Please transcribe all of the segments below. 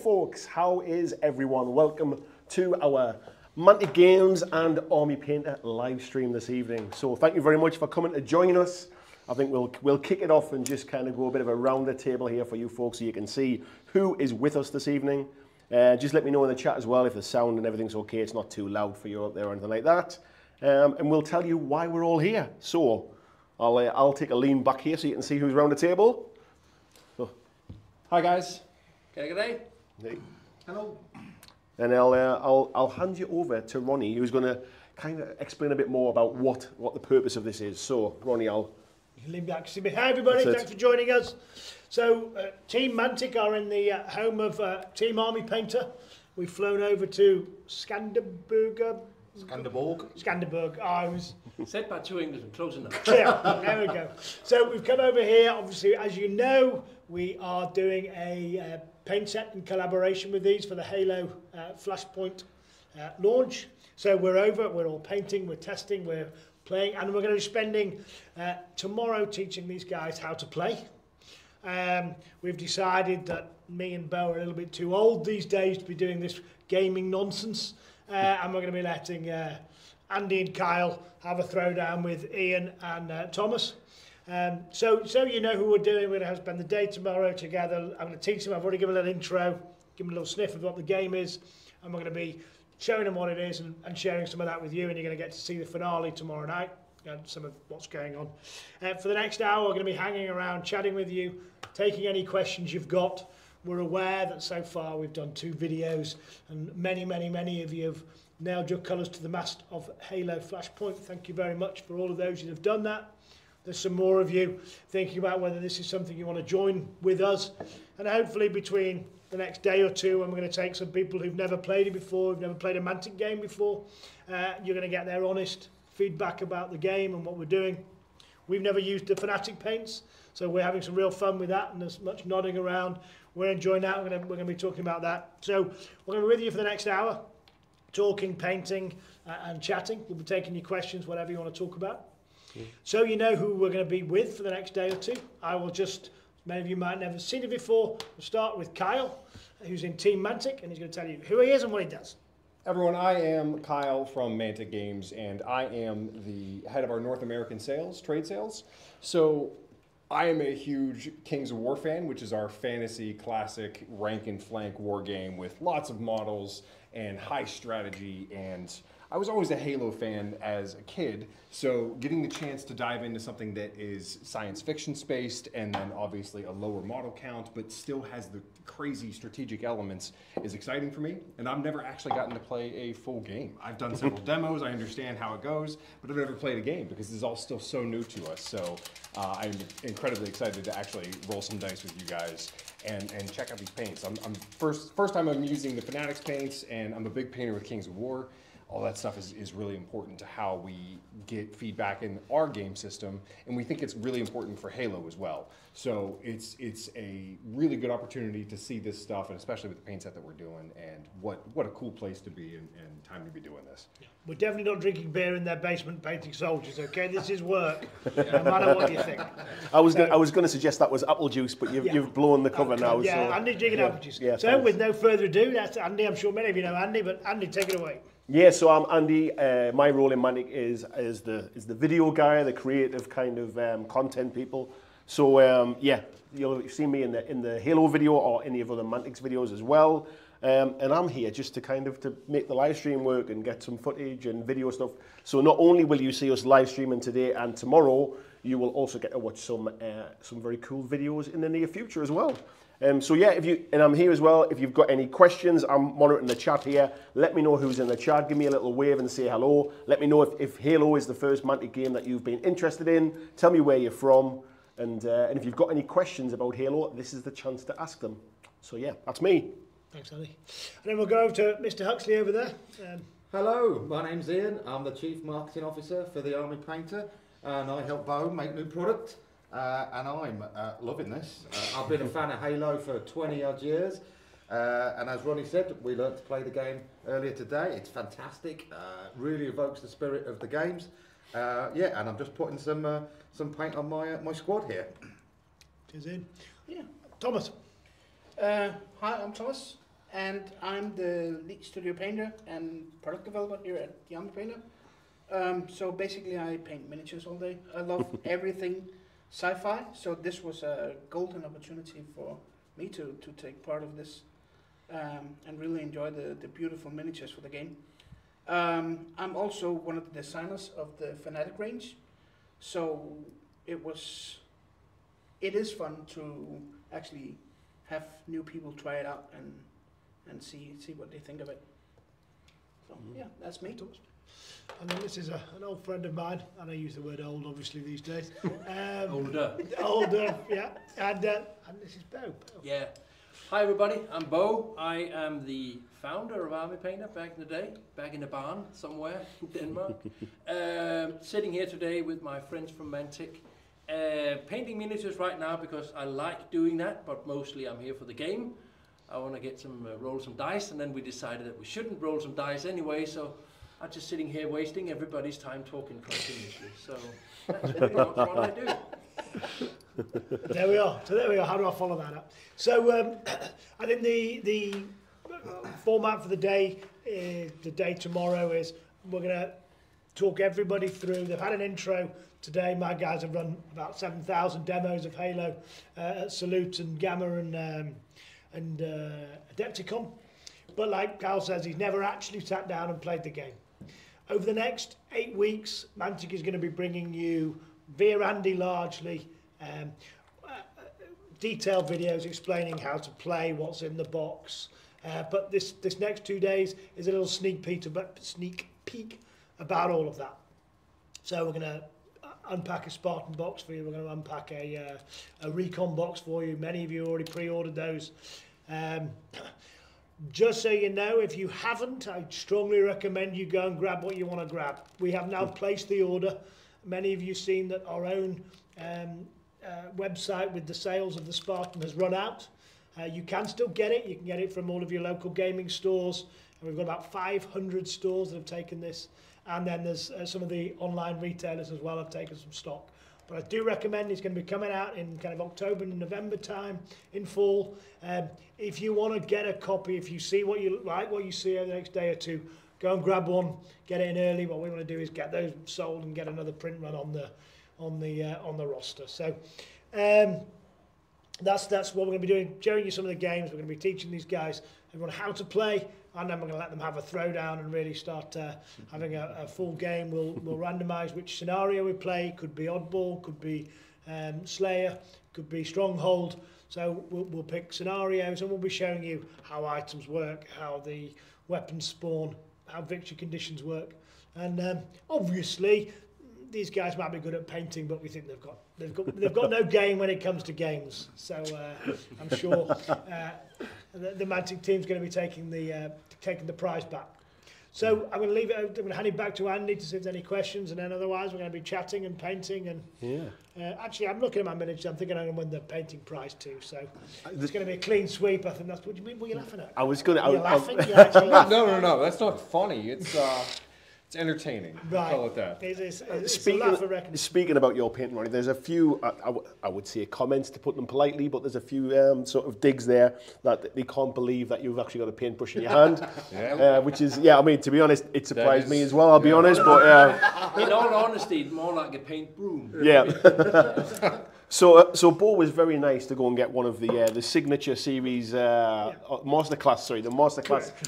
folks, how is everyone? Welcome to our Mantic Games and Army Painter live stream this evening. So thank you very much for coming to join us. I think we'll kick it off and just kind of go a bit of a rounder table here for you folks so you can see who is with us this evening. Just let me know in the chat as well if the sound and everything's okay, it's not too loud for you out there or anything like that. And we'll tell you why we're all here. So I'll take a lean back here so you can see who's around the table. So, hi guys. Good day. Hey. Hello. And I'll hand you over to Ronnie, who's going to kind of explain a bit more about what the purpose of this is. So, Ronnie, You can lean back to me. Hi everybody, thanks for joining us. So, Team Mantic are in the home of Team Army Painter. We've flown over to Skanderborg. I was said by two English, close enough. Yeah, there we go. So we've come over here. Obviously, as you know, we are doing a paint set in collaboration with these for the Halo Flashpoint launch. So we're over, we're all painting, we're testing, we're playing, and we're going to be spending tomorrow teaching these guys how to play. We've decided that me and Bo are a little bit too old these days to be doing this gaming nonsense. And we're going to be letting Andy and Kyle have a throwdown with Ian and Thomas. So you know who we're doing. We're going to spend the day tomorrow together. I'm going to teach them. I've already given a little intro, give them a little sniff of what the game is. And we're going to be showing them what it is and sharing some of that with you. And you're going to get to see the finale tomorrow night and some of what's going on. For the next hour, we're going to be hanging around, chatting with you, taking any questions you've got. We're aware that so far we've done 2 videos and many of you have nailed your colours to the mast of Halo Flashpoint. Thank you very much for all of those who have done that. There's some more of you thinking about whether this is something you want to join with us. And hopefully between the next day or two, I'm going to take some people who've never played it before, who've never played a Mantic game before. You're going to get their honest feedback about the game and what we're doing. We've never used the Fanatic paints, so we're having some real fun with that and there's much nodding around. We're enjoying that. We're going to be talking about that. So we're going to be with you for the next hour, talking, painting, and chatting. We'll be taking your questions, whatever you want to talk about. So you know who we're going to be with for the next day or two. I will just, many of you might never have seen it before. We'll start with Kyle, who's in Team Mantic, and he's going to tell you who he is and what he does. Everyone, I am Kyle from Mantic Games, and I am the head of our North American sales, trade sales. So I am a huge Kings of War fan, which is our fantasy classic rank and flank war game with lots of models and high strategy. And I was always a Halo fan as a kid, so getting the chance to dive into something that is science fiction spaced and then obviously a lower model count but still has the crazy strategic elements is exciting for me. And I've never actually gotten to play a full game. I've done several demos, I understand how it goes, but I've never played a game because this is all still so new to us. So I'm incredibly excited to actually roll some dice with you guys and check out these paints. I'm first time I'm using the Fanatics paints, and I'm a big painter with Kings of War. All that stuff is really important to how we get feedback in our game system, and we think it's really important for Halo as well. So it's a really good opportunity to see this stuff, and especially with the paint set that we're doing, and what a cool place to be and time to be doing this. Yeah. We're definitely not drinking beer in their basement painting soldiers, okay? This is work, no matter what you think. I was going to suggest that was apple juice, but you've blown the cover now. Yeah, so. Andy's drinking apple juice. Yeah, so thanks. with no further ado, that's Andy. I'm sure many of you know Andy, but Andy, take it away. Yeah, so I'm Andy. My role in Mantic is the video guy, the creative kind of content people. So yeah, you'll see me in the Halo video or any of other Mantic's videos as well. And I'm here just to kind of to make the live stream work and get some footage and video stuff. So not only will you see us live streaming today and tomorrow, you will also get to watch some very cool videos in the near future as well. So yeah, and I'm here as well. If you've got any questions, I'm monitoring the chat here. Let me know who's in the chat. Give me a little wave and say hello. Let me know if Halo is the first Mantic game that you've been interested in. Tell me where you're from. And if you've got any questions about Halo, this is the chance to ask them. So yeah, that's me. Thanks, Andy. And then we'll go over to Mr. Huxley over there. Hello, my name's Ian. I'm the Chief Marketing Officer for the Army Painter, and I help Bo make new product. And I'm loving this. I've been a fan of Halo for 20 odd years, and as Ronnie said, we learnt to play the game earlier today. It's fantastic, really evokes the spirit of the games. Yeah, and I'm just putting some paint on my squad here. Cheers, Ian. Yeah, Thomas. Hi, I'm Thomas. and I'm the lead studio painter and product developer here at the Army Painter. So basically I paint miniatures all day. I love everything sci-fi, so this was a golden opportunity for me to take part of this and really enjoy the beautiful miniatures for the game. I'm also one of the designers of the Fanatic range, so it is fun to actually have new people try it out and see what they think of it. So yeah, that's me. And then this is an old friend of mine, and I use the word old obviously these days. Older. Older, yeah. And this is Bo. Yeah. Hi everybody, I'm Bo. I am the founder of Army Painter back in the day, back in the barn somewhere in Denmark. Sitting here today with my friends from Mantic. Painting miniatures right now because I like doing that, but mostly I'm here for the game. I want to get some roll some dice, and then we decided that we shouldn't roll some dice anyway, so I'm just sitting here wasting everybody's time talking continuously. So that's pretty much what I do. There we are. So there we are. How do I follow that up? So I think the format for the day tomorrow is we're going to talk everybody through. They've had an intro today. My guys have run about 7,000 demos of Halo at Salute and Gamma and Adepticon. But like Kyle says, he's never actually sat down and played the game. Over the next 8 weeks, Mantic is going to be bringing you, via Andy largely, detailed videos explaining how to play, what's in the box. But this next 2 days is a little sneak peek about all of that. So we're going to unpack a Spartan box for you. We're going to unpack a Recon box for you. Many of you already pre-ordered those. Just so you know, if you haven't, I strongly recommend you go and grab what you want to grab. We have now placed the order. Many of you have seen that our own website with the sales of the Spartan has run out. You can still get it. You can get it from all of your local gaming stores. And we've got about 500 stores that have taken this. And then there's some of the online retailers as well have taken some stock. But I do recommend it's going to be coming out in kind of October and November time, in fall. If you want to get a copy, if you see what you like, what you see over the next day or two, go and grab one, get it in early. What we want to do is get those sold and get another print run on the roster. So that's what we're going to be doing, showing you some of the games. We're going to be teaching these guys everyone how to play, and then we're going to let them have a throwdown and really start having a full game. We'll randomise which scenario we play. Could be oddball, could be Slayer, could be Stronghold. So we'll pick scenarios, and we'll be showing you how items work, how the weapons spawn, how victory conditions work, and obviously these guys might be good at painting, but we think they've got no game when it comes to games. So I'm sure the Mantic team's going to be taking the prize back. So I'm going to leave it. I'm going to hand it back to Andy to see if there's any questions, and then otherwise we're going to be chatting and painting. And actually, I'm looking at my miniature. I'm thinking I'm going to win the painting prize too. So it's going to be a clean sweep. I think that's what you mean. What are you laughing at? I was going to. You're laughing. You're actually laughing. No. That's not funny. It's entertaining. Right. Call it that. It's a laugh, I reckon. Speaking about your painting, Ronnie, there's a few, I would say comments to put them politely, but there's a few sort of digs there that they can't believe that you've actually got a paintbrush in your hand. Which is, I mean, to be honest, it surprised me as well, I'll be honest. But in all honesty, more like a paint broom. Yeah. So Bo was very nice to go and get one of the signature series the masterclass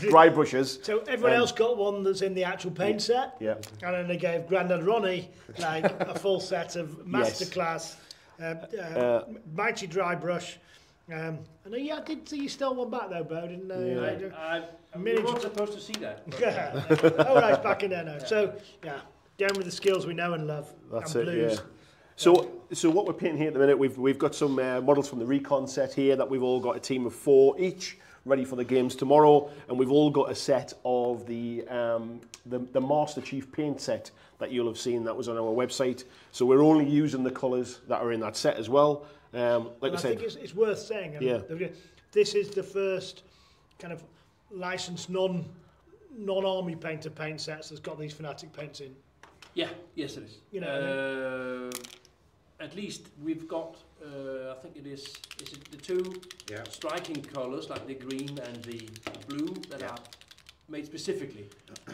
dry brushes. So everyone else got one that's in the actual paint set. Yeah. And then they gave Grandad Ronnie like a full set of masterclass, mighty dry brush. And I did see you stole one back though, Bo, didn't We weren't supposed to see that. Oh, right, it's back in there now. So down with the skills we know and love. That's and it. blues. Yeah. So what we're painting here at the minute, we've got some models from the Recon set here that we've all got a team of 4 each, ready for the games tomorrow, and we've all got a set of the Master Chief paint set that you'll have seen that was on our website. So we're only using the colours that are in that set as well. Like I said, think it's worth saying. This is the first kind of licensed non-army painter paint sets that's got these Fanatic paints in. Yeah, yes it is. You know, at least we've got, I think it is it the two striking colours, like the green and the blue, that are made specifically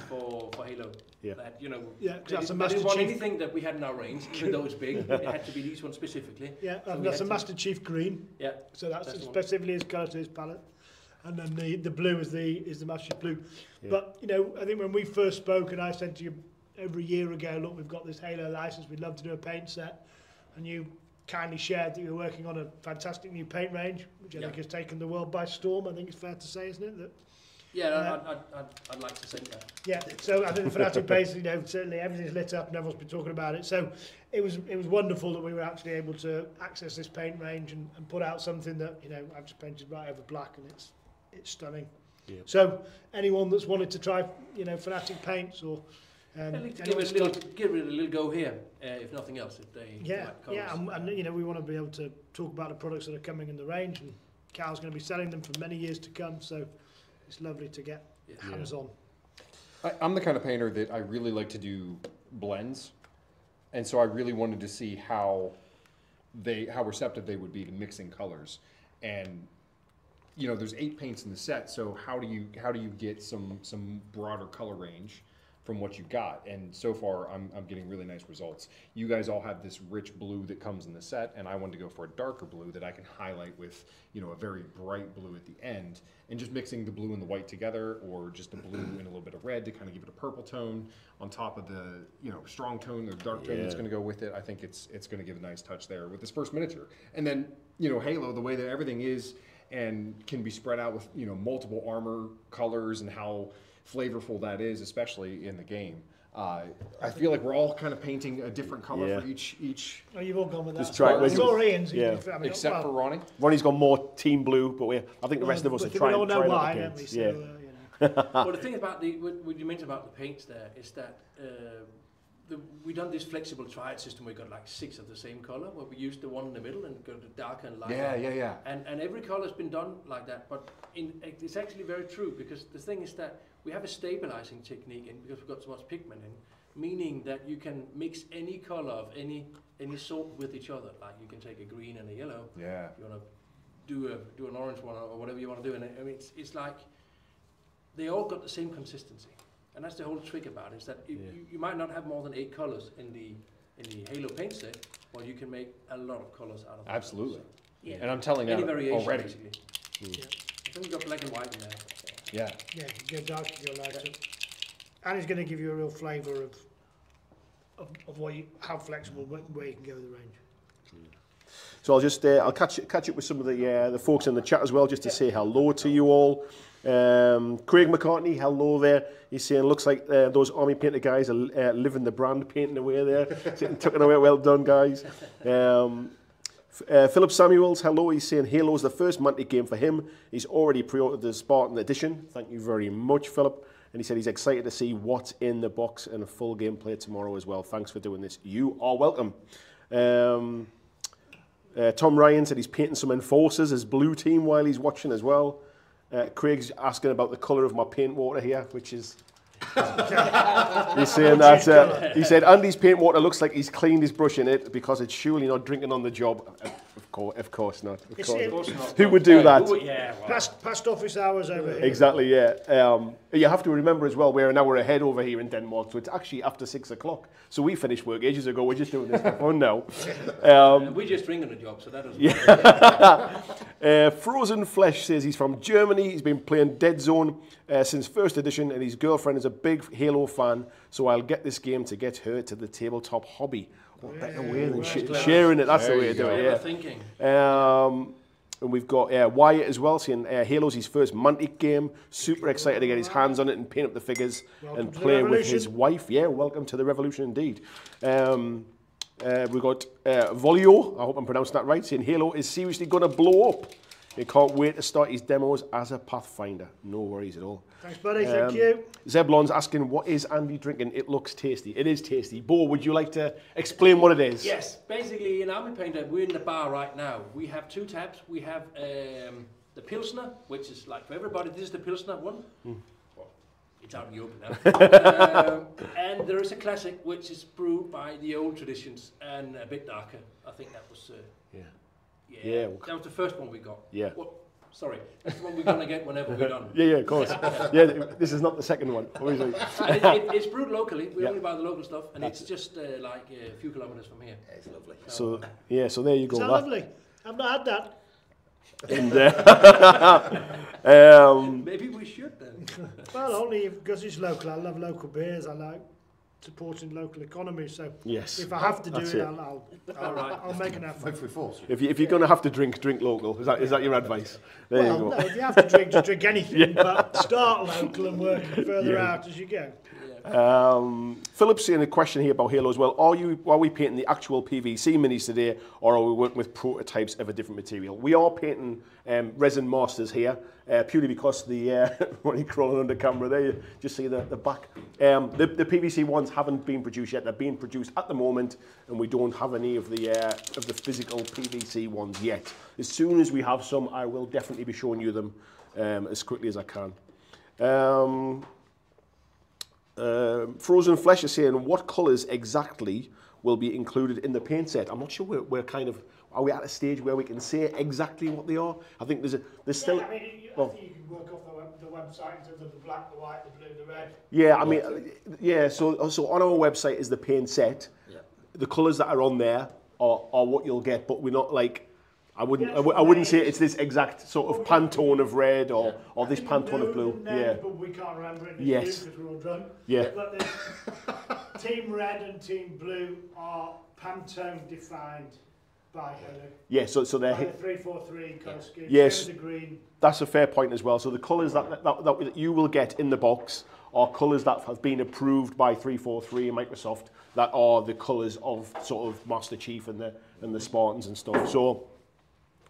for Halo. Yeah. That, you know, that's a they Master didn't want Chief. anything that we had in our range, even though it's big. It had to be these ones specifically. Yeah, So and we that's a had to- Master Chief green. Yeah. So that's That's the one. specifically his colour to his palette. And then the blue is the Master Chief blue. Yeah. But, you know, I think when we first spoke, and I said to you over a year ago, look, we've got this Halo license, we'd love to do a paint set. And you kindly shared that you're working on a fantastic new paint range, which I think has taken the world by storm. I think it's fair to say, isn't it? That, Yeah, I'd like to think that. yeah, so I think the Fanatic paints, you know, certainly everything's lit up and everyone's been talking about it. So it was wonderful that we were actually able to access this paint range and put out something that, you know, I've just painted right over black, and it's stunning. Yeah. So anyone that's wanted to try, you know, Fanatic paints or I'd like to anyone's give it a little go here, if nothing else. If they like colours. and you know, we want to be able to talk about the products that are coming in the range, and Carl's going to be selling them for many years to come. So it's lovely to get hands on. I'm the kind of painter that I really like to do blends, and so I really wanted to see how receptive they would be to mixing colors. And you know, there's 8 paints in the set, so how do you get some broader color range from what you've got? And so far, I'm getting really nice results. You guys all have this rich blue that comes in the set, and I wanted to go for a darker blue that I can highlight with, you know, a very bright blue at the end, and just mixing the blue and the white together, or just a blue and a little bit of red to kind of give it a purple tone on top of the, you know, strong tone or dark tone that's going to go with it. I think it's going to give a nice touch there with this first miniature. And then, you know, Halo, the way that everything is and can be spread out with, you know, multiple armor colors and how flavorful that is, especially in the game. I feel like we're all kind of painting a different color for each. Oh, you've all gone with that. Just try it with- It's Ian's. Yeah. I mean, Except for Ronnie. Ronnie's got more team blue, but I think the rest of us are we trying all know out why, the don't we? paints. So, Yeah. you know. Well, the thing about what you mentioned about the paints there is that we done this flexible triad system. We got like 6 of the same color, where we used the one in the middle and go to darker and lighter. Yeah. And every color has been done like that, but it's actually very true, because the thing is that we have a stabilizing technique, and because we've got so much pigment in, meaning that you can mix any color of any sort with each other. Like you can take a green and a yellow. Yeah. You want to do an orange one or whatever you want to do, and I mean it's like they all got the same consistency. And that's the whole trick about it, is that you might not have more than 8 colors in the Halo paint set, but you can make a lot of colors out of it. Absolutely. So, yeah. And I'm telling any you variation, already. basically. Yeah. I think we've got black and white in there. Yeah. Yeah, you go dark, you go lighter. And it's going to give you a real flavour of how flexible, where you can go with the range. So I'll catch up with some of the folks in the chat as well, just to say hello to you all. Craig McCartney, hello there. He's saying, looks like those Army Painter guys are living the brand, painting away there, sitting tucking away. Well done, guys. Philip Samuels, hello. He's saying Halo's the first Mantic game for him. He's already pre-ordered the Spartan edition. Thank you very much, Philip. And he said he's excited to see what's in the box and a full gameplay tomorrow as well. Thanks for doing this. You are welcome. Tom Ryan said he's painting some Enforcers as blue team while he's watching as well. Craig's asking about the colour of my paint water here, which is... he's saying that he said Andy's paint water looks like he's cleaned his brush in it because it's surely not drinking on the job. Of course not. Of course not. Who would do that? Yeah, well. Past office hours over here. Exactly, yeah. You have to remember as well, we're an hour ahead over here in Denmark, so it's actually after 6 o'clock. So we finished work ages ago. We're just doing this for fun now. We just drink on the job, so that doesn't matter. Frozen Flesh says he's from Germany. He's been playing Dead Zone since first edition, and his girlfriend is a big Halo fan, so I'll get this game to get her to the tabletop hobby. What better way than sharing it? That's the way to do it, yeah. Thinking. And we've got Wyatt as well, saying Halo's his first Mantic game. Super excited to get his hands on it and paint up the figures and play with his wife. Yeah, welcome to the revolution indeed. We've got Volio, I hope I'm pronouncing that right, saying Halo is seriously going to blow up. He can't wait to start his demos as a Pathfinder. No worries at all. Thanks, buddy. Thank you. Zeblon's asking, what is Andy drinking? It looks tasty. It is tasty. Bo, would you like to explain what it is? Yes. Basically, in Army Painter, we're in the bar right now. We have 2 taps. We have the Pilsner, which is like for everybody. This is the Pilsner one. Well, It's out in the open now. And there is a classic which is brewed by the old traditions and a bit darker. I think that was. Yeah. That was the first one we got. Yeah. Well, sorry, that's the one we're gonna get whenever we're done. Yeah, of course. Yeah, this is not the second one. Obviously. And it's brewed locally. We Yeah. only buy the local stuff, and That's it's just like a few kilometers from here. It's lovely. So so there you go. Is that lovely? I've not had that. And Maybe we should then. Well, only because it's local. I love local beers. I like supporting local economy. So yes, if I have to do That's it, it. I'll make an effort. Hopefully force. if you're going to have to drink local. Is that your advice? There Well, you go. no, if you have to drink, just drink anything. But start local and work further out as you go. Philip's saying a question here about Halo as well. Are we painting the actual PVC minis today, or are we working with prototypes of a different material? We are painting resin masters here, purely because when you're crawling under camera there, you just see the back. The PVC ones haven't been produced yet. They're being produced at the moment, and we don't have any of the physical PVC ones yet. As soon as we have some, I will definitely be showing you them as quickly as I can. Frozen Flesh is saying, what colours exactly will be included in the paint set? I'm not sure we're kind of, are we at a stage where we can say exactly what they are? I think there's still... Yeah, I mean, I think you can work off the website in terms of the black, the white, the blue, the red. Yeah, I mean, yeah, so on our website is the paint set. Yeah. The colours that are on there are what you'll get, but we're not like... I wouldn't say it's this exact sort of Pantone of red or this Pantone of blue. Yeah. But we can't remember it Yes. because we're all drunk. Yeah. But Team Red and Team Blue are Pantone defined by Halo. Yeah, so they're... By the 343 colour scheme. Yes. Same as the green. That's a fair point as well. So the colours that you will get in the box are colours that have been approved by 343 and Microsoft that are the colours of sort of Master Chief and the Spartans and stuff. So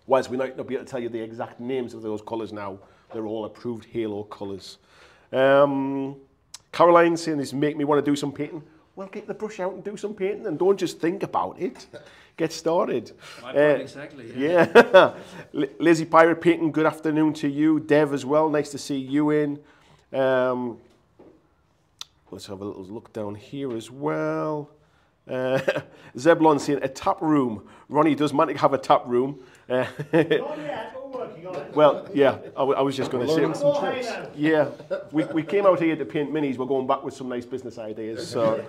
whilst we might not be able to tell you the exact names of those colours now, they're all approved Halo colours. Caroline saying this make me want to do some painting. Well, get the brush out and do some painting and don't just think about it. Get started. My point exactly. Yeah. Lazy Pirate Painting, good afternoon to you. Dev as well, nice to see you in. Let's have a little look down here as well. Zeblon saying a tap room. Ronnie, does Mantic have a tap room? Not yet, we're working on it. Well, yeah, I was just going to Learning say. some tricks. Yeah, we came out here to paint minis. We're going back with some nice business ideas, so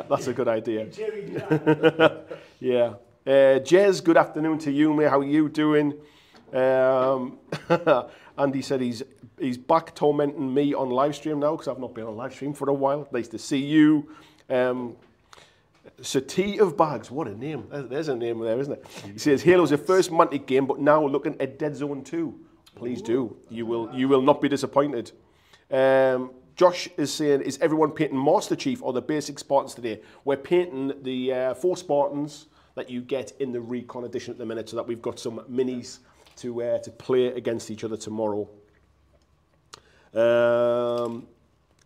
that's a good idea. Interior design. Yeah. Jez, good afternoon to you, mate. How are you doing? Andy said he's back tormenting me on live stream now because I've not been on live stream for a while. Nice to see you. Sati of Bags, what a name. There's a name there, isn't it? He says, Halo's your first Mantic game, but now looking at Dead Zone 2. Please do. You will not be disappointed. Josh is saying, is everyone painting Master Chief or the basic Spartans today? We're painting the 4 Spartans that you get in the Recon edition at the minute, so that we've got some minis to play against each other tomorrow.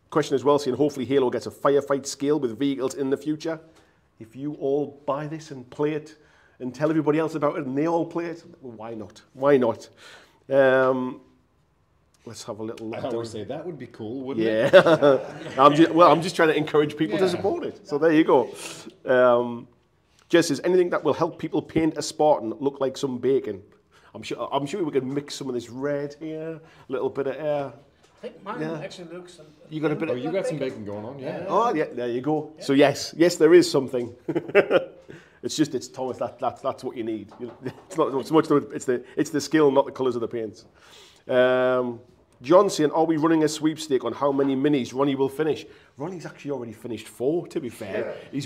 Question as well, saying hopefully Halo gets a firefight scale with vehicles in the future. If you all buy this and play it and tell everybody else about it and they all play it, well, why not? Why not? Let's have a little look. I always say that would be cool, wouldn't Yeah. it? I'm just trying to encourage people to support it. So there you go. Jess says, anything that will help people paint a Spartan look like some bacon. I'm sure we can mix some of this red here, a little bit of air. I think mine actually looks. You got a bit Oh, of... you got some bacon going on, yeah. Oh, yeah, there you go. Yeah. So yes, there is something. It's Thomas. That's what you need. It's not so much. It's the skill, not the colours of the paints. John saying, are we running a sweepstake on how many minis Ronnie will finish? Ronnie's actually already finished 4. To be fair, he's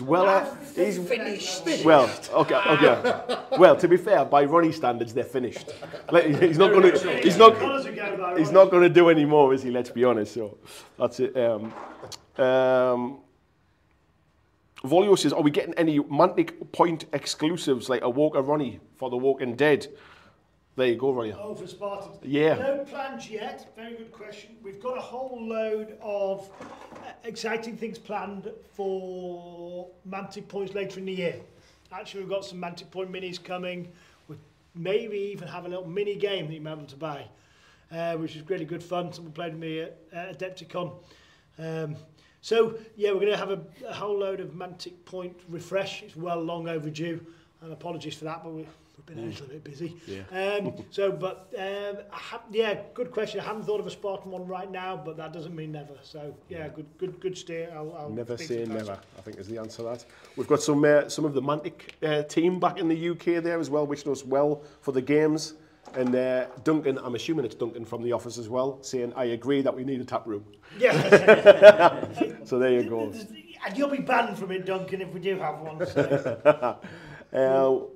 he's finished. Well, okay. Well, to be fair, by Ronnie standards, they're finished. He's not going to do any more, is he? Let's be honest. So that's it. Volio says, are we getting any Mantic Point exclusives like a Walker Ronnie for The Walking Dead? There you go, Ronnie. Oh, for Spartans. Yeah. No plans yet. Very good question. We've got a whole load of exciting things planned for Mantic Points later in the year. Actually, we've got some Mantic Point minis coming. We maybe even have a little mini game that you might be able to buy, which is really good fun. Someone played with me at Adepticon So yeah, we're going to have a whole load of Mantic Point refresh. It's well long overdue, and apologies for that, but we've been a little bit busy. Yeah. Yeah, good question. I haven't thought of a Spartan one right now, but that doesn't mean never. So yeah, good steer. I'll Never speak say to never, Pastor. I think is the answer to that. We've got some of the Mantic team back in the UK there as well, wishing us well for the games. And Duncan, I'm assuming it's Duncan from the office as well, saying, I agree that we need a tap room. Yeah. So there you go. And you'll be banned from it, Duncan, if we do have one. So.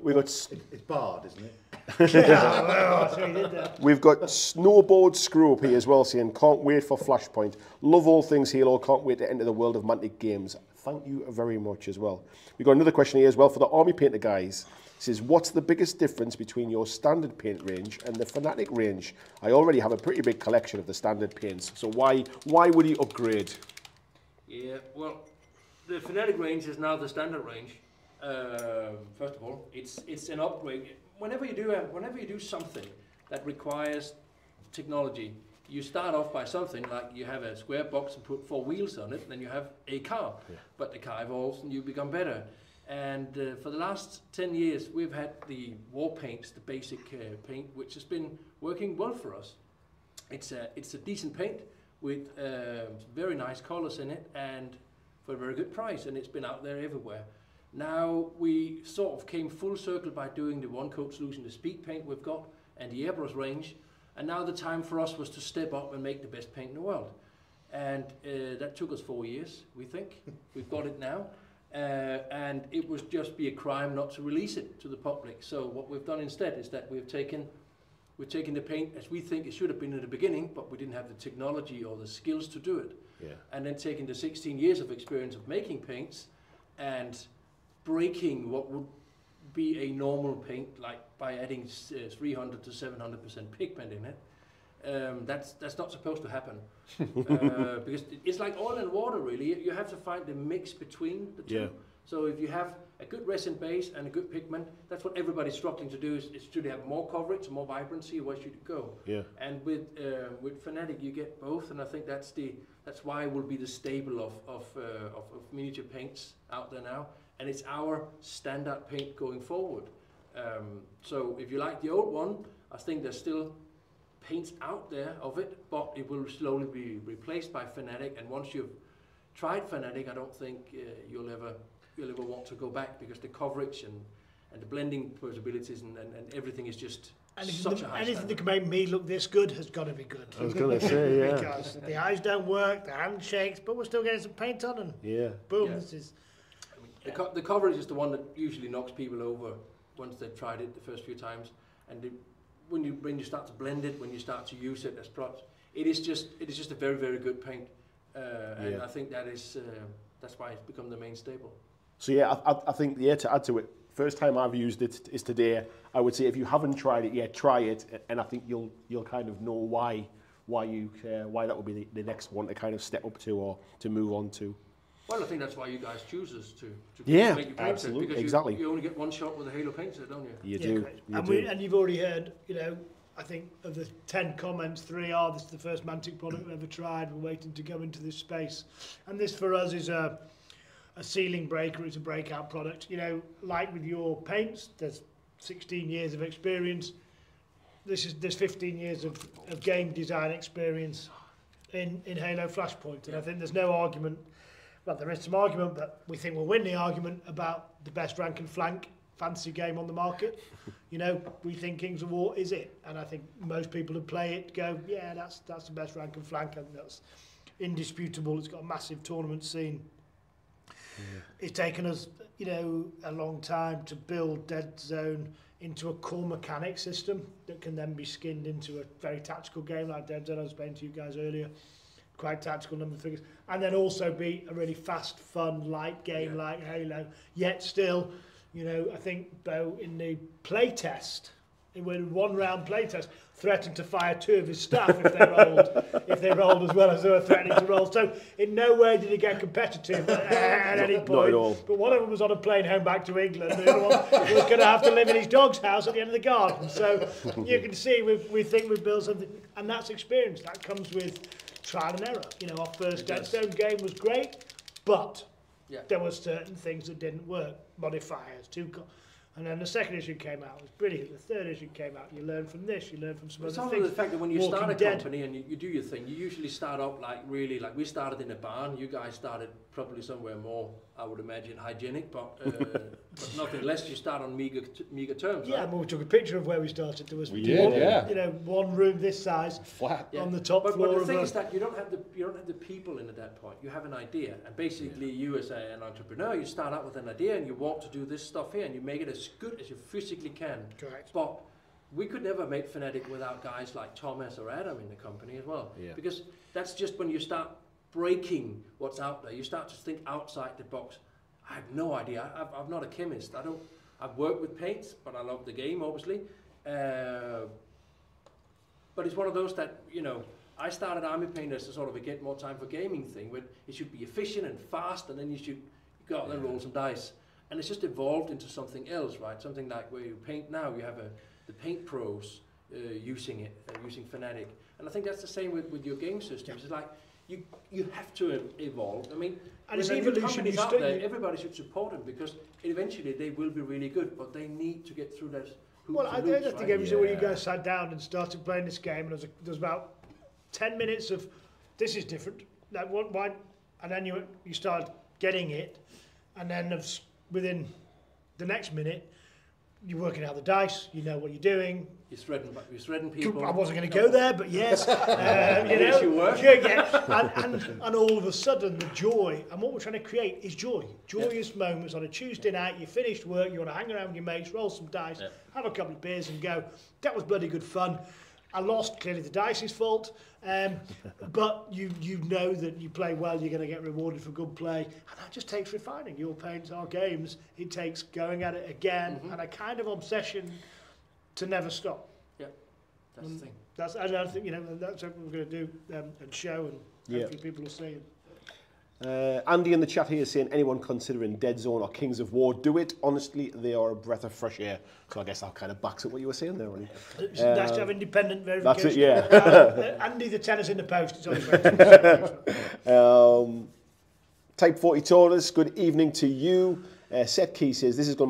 We got It's barred, isn't it? We've got Snowboard Screw Up here as well, saying, can't wait for Flashpoint. Love all things Halo, can't wait to enter the world of Mantic Games. Thank you very much as well. We've got another question here as well for the Army Painter guys. It says, what's the biggest difference between your standard paint range and the Fanatic range? I already have a pretty big collection of the standard paints, so why would you upgrade? Yeah, well, the Fanatic range is now the standard range. First of all, it's an upgrade. Whenever you do something that requires technology, you start off by something like you have a square box and put 4 wheels on it, then you have a car. Yeah. But the car evolves and you become better. And for the last 10 years, we've had the war paints, the basic paint, which has been working well for us. It's a decent paint with very nice colors in it and for a very good price, and it's been out there everywhere. Now we sort of came full circle by doing the one-coat solution, the speed paint we've got, and the airbrush range. And now the time for us was to step up and make the best paint in the world. And that took us 4 years, we think. We've got it now. And it would just be a crime not to release it to the public. So what we've done instead is that we've taken the paint as we think it should have been at the beginning, but we didn't have the technology or the skills to do it. Yeah. And then taking the 16 years of experience of making paints and breaking what would be a normal paint, like by adding 300 to 700% pigment in it. That's not supposed to happen because it's like oil and water, really. You have to find the mix between the two. Yeah. So if you have a good resin base and a good pigment, that's what everybody's struggling to do. Is should you have more coverage, more vibrancy, where should it go? Yeah. And with Fanatic, you get both, and I think that's why it will be the staple of miniature paints out there now. And it's our standard paint going forward. So if you like the old one, I think there's still paints out there of it, but it will slowly be replaced by Fanatic. And once you've tried Fanatic, I don't think you'll ever want to go back, because the coverage and the blending possibilities and everything is just such a high anything standard. that can make me look this good has got to be good. I was going to say, yeah. Because the eyes don't work, the hand shakes, but we're still getting some paint on, and boom, yeah. This is. The coverage is the one that usually knocks people over once they've tried it the first few times, and when you start to blend it, when you start to use it as props, it is just a very, very good paint, and I think that's why it's become the main staple. So yeah, I think to add to it, first time I've used it is today. I would say if you haven't tried it yet, try it, and I think you'll kind of know why that would be the next one to kind of step up to or to move on to. Well, I think that's why you guys choose us to yeah, make your paint set, absolutely, because exactly. You only get one shot with a Halo paint set, don't you? You do. And you've already heard, I think of the 10 comments, 3 are, this is the first Mantic product we've ever tried, we're waiting to go into this space. And this for us is a ceiling breaker, it's a breakout product. Like with your paints, there's 16 years of experience. There's 15 years of game design experience in Halo Flashpoint. And I think there's no argument. Well, there is some argument, but we think we'll win the argument about the best rank and flank fantasy game on the market. We think Kings of War is it, and I think most people who play it go, yeah, that's the best rank and flank, and that's indisputable. It's got a massive tournament scene. Yeah. It's taken us, a long time to build Dead Zone into a core mechanic system that can then be skinned into a very tactical game like Dead Zone I was explaining to you guys earlier. Quite tactical number of figures, and then also be a really fast, fun, light game like Halo. Yet still, I think Bo in the playtest, in a one-round playtest, threatened to fire 2 of his staff if they rolled as well as they were threatening to roll. So in no way did he get competitive at any point. Not at all. But one of them was on a plane home back to England, and the other one was going to have to live in his dog's house at the end of the garden. So you can see we think we've built something, and that's experience. That comes with trial and error. You know, our first It does. Deadstone game was great, but Yeah. there were certain things that didn't work, modifiers, and then the second issue came out, it was brilliant. The third issue came out, you learn from this, you learn from some It's other also things. the fact that when you Walking start a Dead. company and you do your thing, you usually start up like really, like we started in a barn, you guys started probably somewhere more, I would imagine, hygienic, but nothing less, you start on meager terms, Yeah, right? well, we took a picture of where we started. There was We did, one, yeah. you know, one room this size Flat. Yeah. on the top But floor the of thing a... is that you don't have the people in at that point. You have an idea, and basically you as an entrepreneur, you start out with an idea and you want to do this stuff here, and you make it as good as you physically can. Correct. But we could never make Fnatic without guys like Thomas or Adam in the company as well. Yeah. Because that's just when you start breaking what's out there. You start to think outside the box. I have no idea. I'm not a chemist. I've worked with paints, but I love the game, obviously. But it's one of those that, you know, I started Army Paint as a sort of a get more time for gaming thing, where it should be efficient and fast, and then you should go out there and roll some dice. And it's just evolved into something else, right? Something like where you paint now, you have the paint pros using it, using Fnatic. And I think that's the same with your game systems. It's like you have to evolve. I mean, And with it's the new evolution, companies you out still- there, everybody should support them because eventually they will be really good, but they need to get through those hoops Well, I and don't loops, think right? when you guys sat down and started playing this game, and there was about 10 minutes of, this is different, like why, and then you started getting it, and then within the next minute, you're working out the dice, you know what you're doing. You're threading people. I wasn't going to go there, but yes, you Yes, you were. and all of a sudden the joy, and what we're trying to create is joy. Joyous moments on a Tuesday night, you finished work, you want to hang around with your mates, roll some dice, have a couple of beers and go. That was bloody good fun. I lost, clearly the dice's fault, but you know that you play well, you're going to get rewarded for good play, and that just takes refining. Your paints, our games, it takes going at it again, and a kind of obsession to never stop. Yeah, that's the thing. That's, and I think, you know, that's what we're going to do and show, and hopefully people will see it. Andy in the chat here is saying, anyone considering Dead Zone or Kings of War, do it. Honestly, they are a breath of fresh air. So I guess that kind of backs up what you were saying there, Ronnie. It's nice to have independent verification. That's it, yeah. Andy, the tennis in the post. It's only Type 40 Taurus, good evening to you. Seth Key says, this is going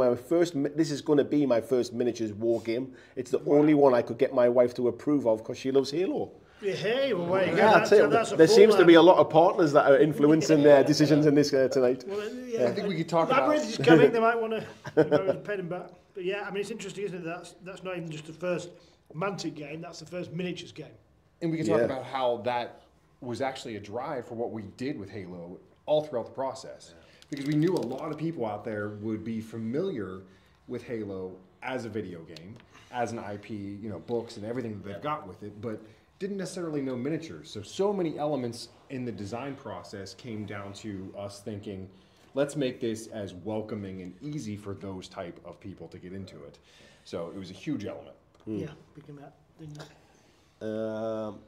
to be my first miniatures war game. It's the only one I could get my wife to approve of because she loves Halo. Hey, well, there you go. Yeah, that's it. There seems to be a lot of partners that are influencing their decisions in this tonight. Well, I think we could talk about... Labyrinth is coming, they might want to pay them back. But yeah, I mean, it's interesting, isn't it? That's not even just the first Mantic game, that's the first miniatures game. And we can talk about how that was actually a drive for what we did with Halo all throughout the process. Because we knew a lot of people out there would be familiar with Halo as a video game, as an IP, you know, books and everything that they've got with it, but didn't necessarily know miniatures. So many elements in the design process came down to us thinking, let's make this as welcoming and easy for those type of people to get into it. So it was a huge element. Yeah, picking that, didn't it?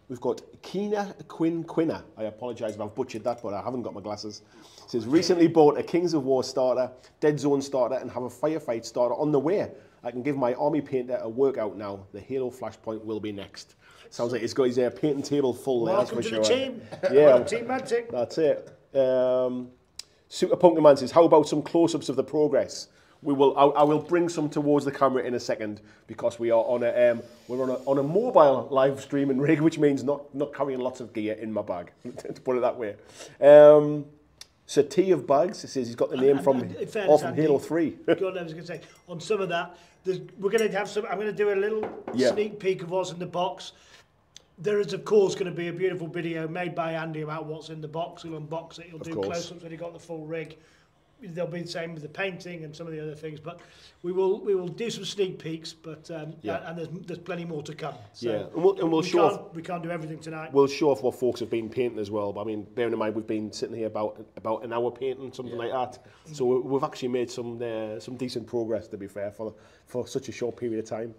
We've got Quinna. I apologise if I've butchered that, but I haven't got my glasses. It says, recently bought a Kings of War starter, Dead Zone starter, and have a Firefight starter on the way. I can give my army painter a workout now. The Halo Flashpoint will be next. Sounds like he's got his painting table full there, that's for sure. Welcome to the team. Yeah. Team Mantic. That's it. Super Pumpkin says, how about some close-ups of the progress? I will bring some towards the camera in a second because we are on a mobile live streaming rig, which means not carrying lots of gear in my bag, to put it that way. So T of Bags says he's got the name from Halo 3. God, I was going to say, on some of that, we're going to have some, I'm going to do a little sneak peek of what's in the box. There is, of course, going to be a beautiful video made by Andy about what's in the box. He'll unbox it, he'll do close-ups when he got the full rig. There'll be the same with the painting and some of the other things, but we will do some sneak peeks. But and there's plenty more to come. So we can't do everything tonight. We'll show off what folks have been painting as well. But I mean, bearing in mind we've been sitting here about an hour painting, something like that. So we've actually made some decent progress, to be fair, for such a short period of time.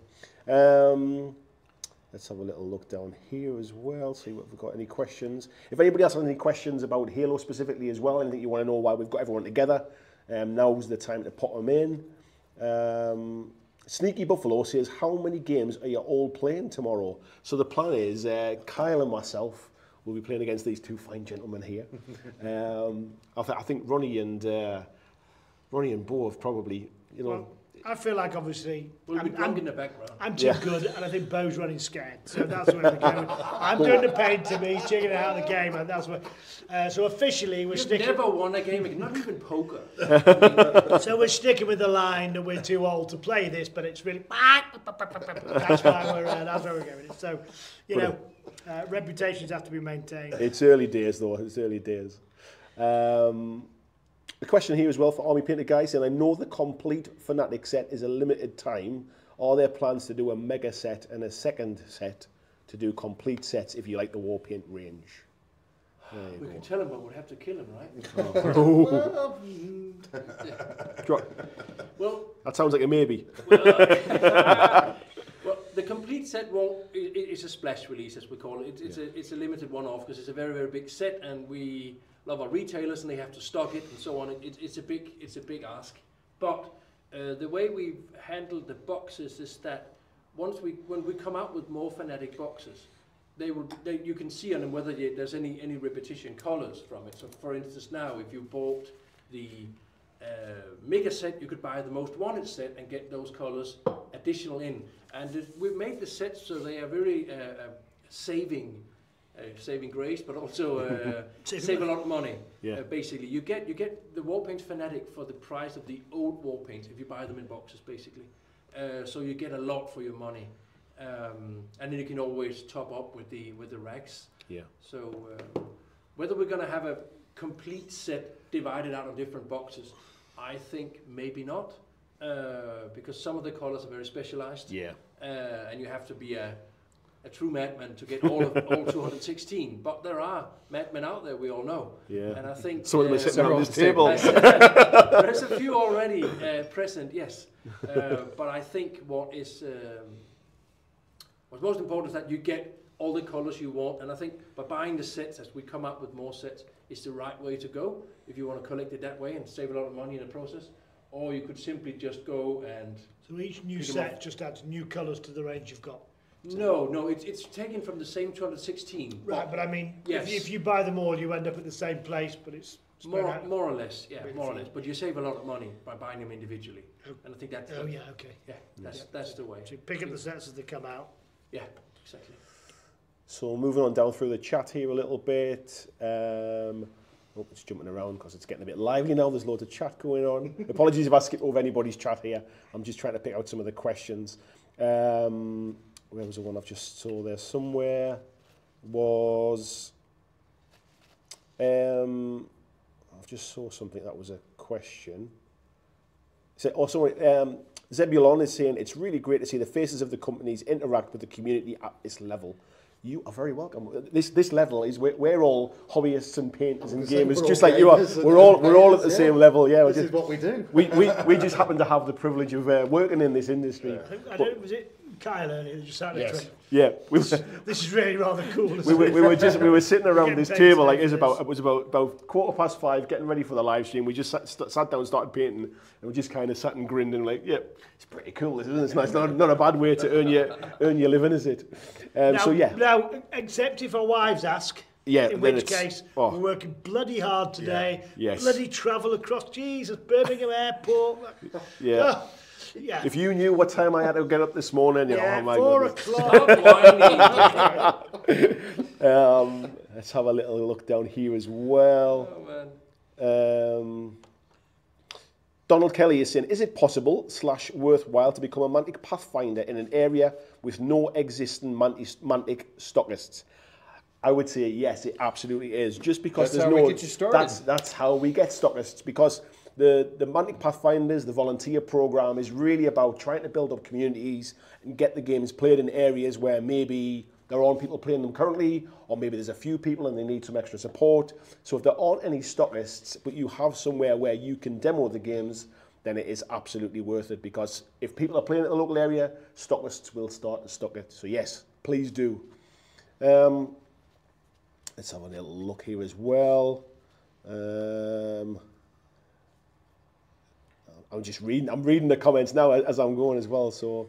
Let's have a little look down here as well, see if we've got any questions. If anybody else has any questions about Halo specifically as well, anything you want to know why we've got everyone together, now's the time to put them in. Sneaky Buffalo says, how many games are you all playing tomorrow? So the plan is, Kyle and myself we'll be playing against these two fine gentlemen here. I think Ronnie and Bo have probably, you know. Well, I feel like obviously We'll be drunk in the background. I'm too good, and I think Bo's running scared. So that's where we're going. I'm doing the paint to me, he's checking it out of the game, and that's where. So officially, we're You've sticking. never won a game, not even poker. So we're sticking with the line that we're too old to play this, but it's really. That's why that's where we're going. So, you know, reputations have to be maintained. It's early days, though. It's early days. The question here as well for Army Painter guys, and I know the complete Fanatic set is a limited time. Are there plans to do a mega set and a second set to do complete sets if you like the war paint range? We can tell him, but we'd have to kill him, right? Well, that sounds like a maybe. Well, the complete set won't. It's a splash release, as we call it. It's a limited one-off because it's a very, very big set, and we love our retailers, and they have to stock it and so on. It's a big ask. But the way we've handled the boxes is that when we come out with more Fanatic boxes, you can see on them whether there's any repetition colors from it. So, for instance, now if you bought the mega set, you could buy the most wanted set and get those colors additional in. And we've made the sets so they are very saving grace, but also save a lot of money. Yeah. Basically, you get the war paint Fanatic for the price of the old war paints if you buy them in boxes, basically. So you get a lot for your money, and then you can always top up with the racks. Yeah. So whether we're going to have a complete set divided out of different boxes, I think maybe not, because some of the colors are very specialized. Yeah. And you have to be a true madman to get all 216. But there are madmen out there, we all know. Yeah. And I think some of them are sitting around this table. There's a few already present, yes. But I think what's most important is that you get all the colors you want. And I think by buying the sets, as we come up with more sets, is the right way to go if you want to collect it that way and save a lot of money in the process. Or you could simply just go and... So each new set just adds new colours to the range you've got? No, it's taken from the same 216. Right, but I mean, yes. if you buy them all, you end up at the same place, but it's... More or less, yeah, more or less. But you save a lot of money by buying them individually. And I think that's... Oh, yeah, okay. Yeah, that's the way. So you pick up the sets as they come out. Yeah, exactly. So moving on down through the chat here a little bit. It's jumping around because it's getting a bit lively now. There's loads of chat going on. Apologies if I skip over anybody's chat here. I'm just trying to pick out some of the questions. Where was the one I've just saw there somewhere? I've just saw something that was a question. So also, Zebulon is saying it's really great to see the faces of the companies interact with the community at this level. You are very welcome. This level is we're all hobbyists and painters and gamers, just like you are. We're all at the same level. Yeah, this is what we do. We just happen to have the privilege of working in this industry. I don't, was it Kyle earlier who just sat next to him? Yeah, this is really rather cool. We were sitting around this table like it was about 5:15, getting ready for the live stream. We just sat down and started painting, and we just kind of sat and grinned and like, yeah, it's pretty cool, isn't it? It's nice. Not a bad way to earn your living, is it? Now, except if our wives ask. Yeah, in which case, we're working bloody hard today. Yeah. Yes. Bloody travel across, Jesus, Birmingham Airport. Yeah. Yeah. If you knew what time I had to get up this morning, you know, oh my 4 o'clock. Let's have a little look down here as well. Oh, man. Donald Kelly is saying, is it possible / worthwhile to become a Mantic Pathfinder in an area with no existing Mantic stockists? I would say yes, it absolutely is. Just because that's how we get you started. That's how we get stockists, because the Mantic Pathfinders, the volunteer program, is really about trying to build up communities and get the games played in areas where maybe there aren't people playing them currently, or maybe there's a few people and they need some extra support. So if there aren't any stockists, but you have somewhere where you can demo the games, then it is absolutely worth it, because if people are playing in the local area, stockists will start to stock it. So yes, please do. Let's have a little look here as well. I'm reading the comments now as I'm going as well. So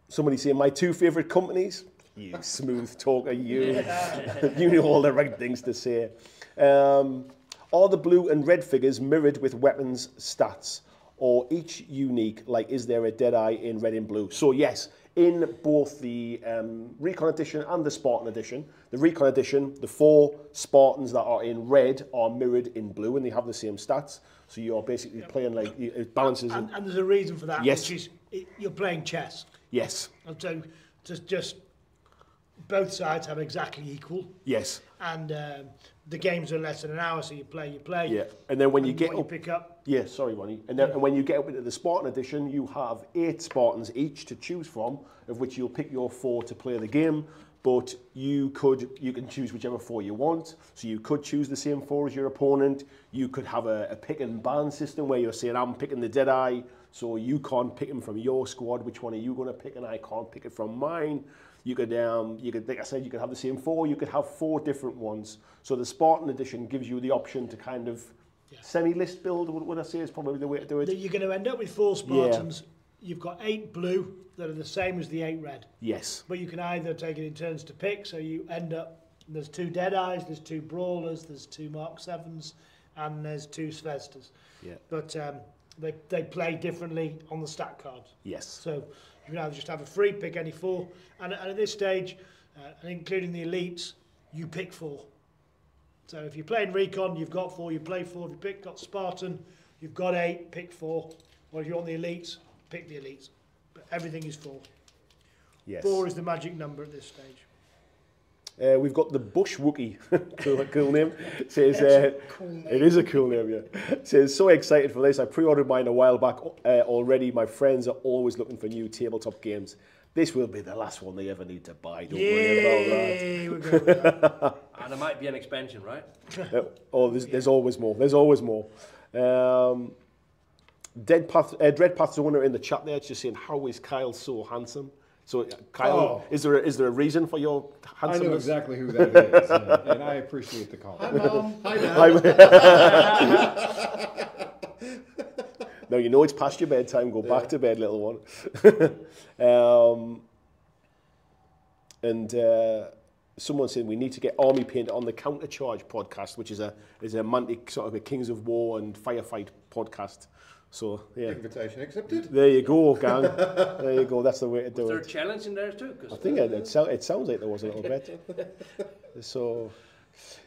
somebody saying my 2 favourite companies, You smooth talker, you. You know all the right things to say. Are the blue and red figures mirrored with weapons stats, or each unique? Like, is there a Deadeye in red and blue? So yes, in both the Recon Edition and the Spartan Edition, the Recon Edition, the 4 Spartans that are in red are mirrored in blue, and they have the same stats. So you're basically playing like, it balances. And there's a reason for that, Yes. which is you're playing chess. Yes. And so just both sides have exactly equal. Yes. And the games are less than an hour, so you play. Yeah. And then when you get what you up, pick up. yeah, sorry, Ronnie. And then and when you get up into the Spartan Edition, you have 8 Spartans each to choose from, of which you'll pick your 4 to play the game. But you can choose whichever 4 you want. So you could choose the same 4 as your opponent. You could have a pick and ban system where you're saying, I'm picking the Deadeye, so you can't pick him from your squad. Which one are you going to pick? And I can't pick it from mine. You could, like I said, you could have the same 4. You could have 4 different ones. So the Spartan Edition gives you the option to kind of semi-list build. Would I say is probably the way to do it? You're going to end up with 4 Spartans. You've got 8 blue that are the same as the 8 red. Yes. But you can either take it in turns to pick, so you end up, there's 2 Deadeyes, there's 2 Brawlers, there's 2 Mark 7s, and there's 2 Svestas. Yeah. But they play differently on the stat cards. Yes. So you can either just have a free, pick any 4, and at this stage, and including the elites, you pick 4. So if you're playing Recon, you've got 4, you play 4. If you got Spartan, you've got 8, pick 4. Or if you're on the elites, pick the elites. But everything is 4. Yes. 4 is the magic number at this stage. We've got the Bush Wookie, cool name. Says Cool name. it is a cool name, yeah. Says so excited for this. I pre-ordered mine a while back already. My friends are always looking for new tabletop games. This will be the last one they ever need to buy. Don't worry about that. Yay, we're good with that. And there might be an expansion, right? There's always more. There's always more. Dreadpath's owner in the chat there just saying, how is Kyle so handsome? So, Kyle, is there a reason for your handsomeness? I know exactly who that is, and I appreciate the call. Hi, Mum. Hi, Dad. Now you know it's past your bedtime. Go back to bed, little one. Someone said we need to get Army Painter on the Countercharge podcast, which is a Mantic sort of a Kings of War and Firefight podcast. So yeah, Invitation accepted. there you go, gang. There you go. That's the way to do Is there a it. challenge in there too? I think it sounds like there was a little bit. So.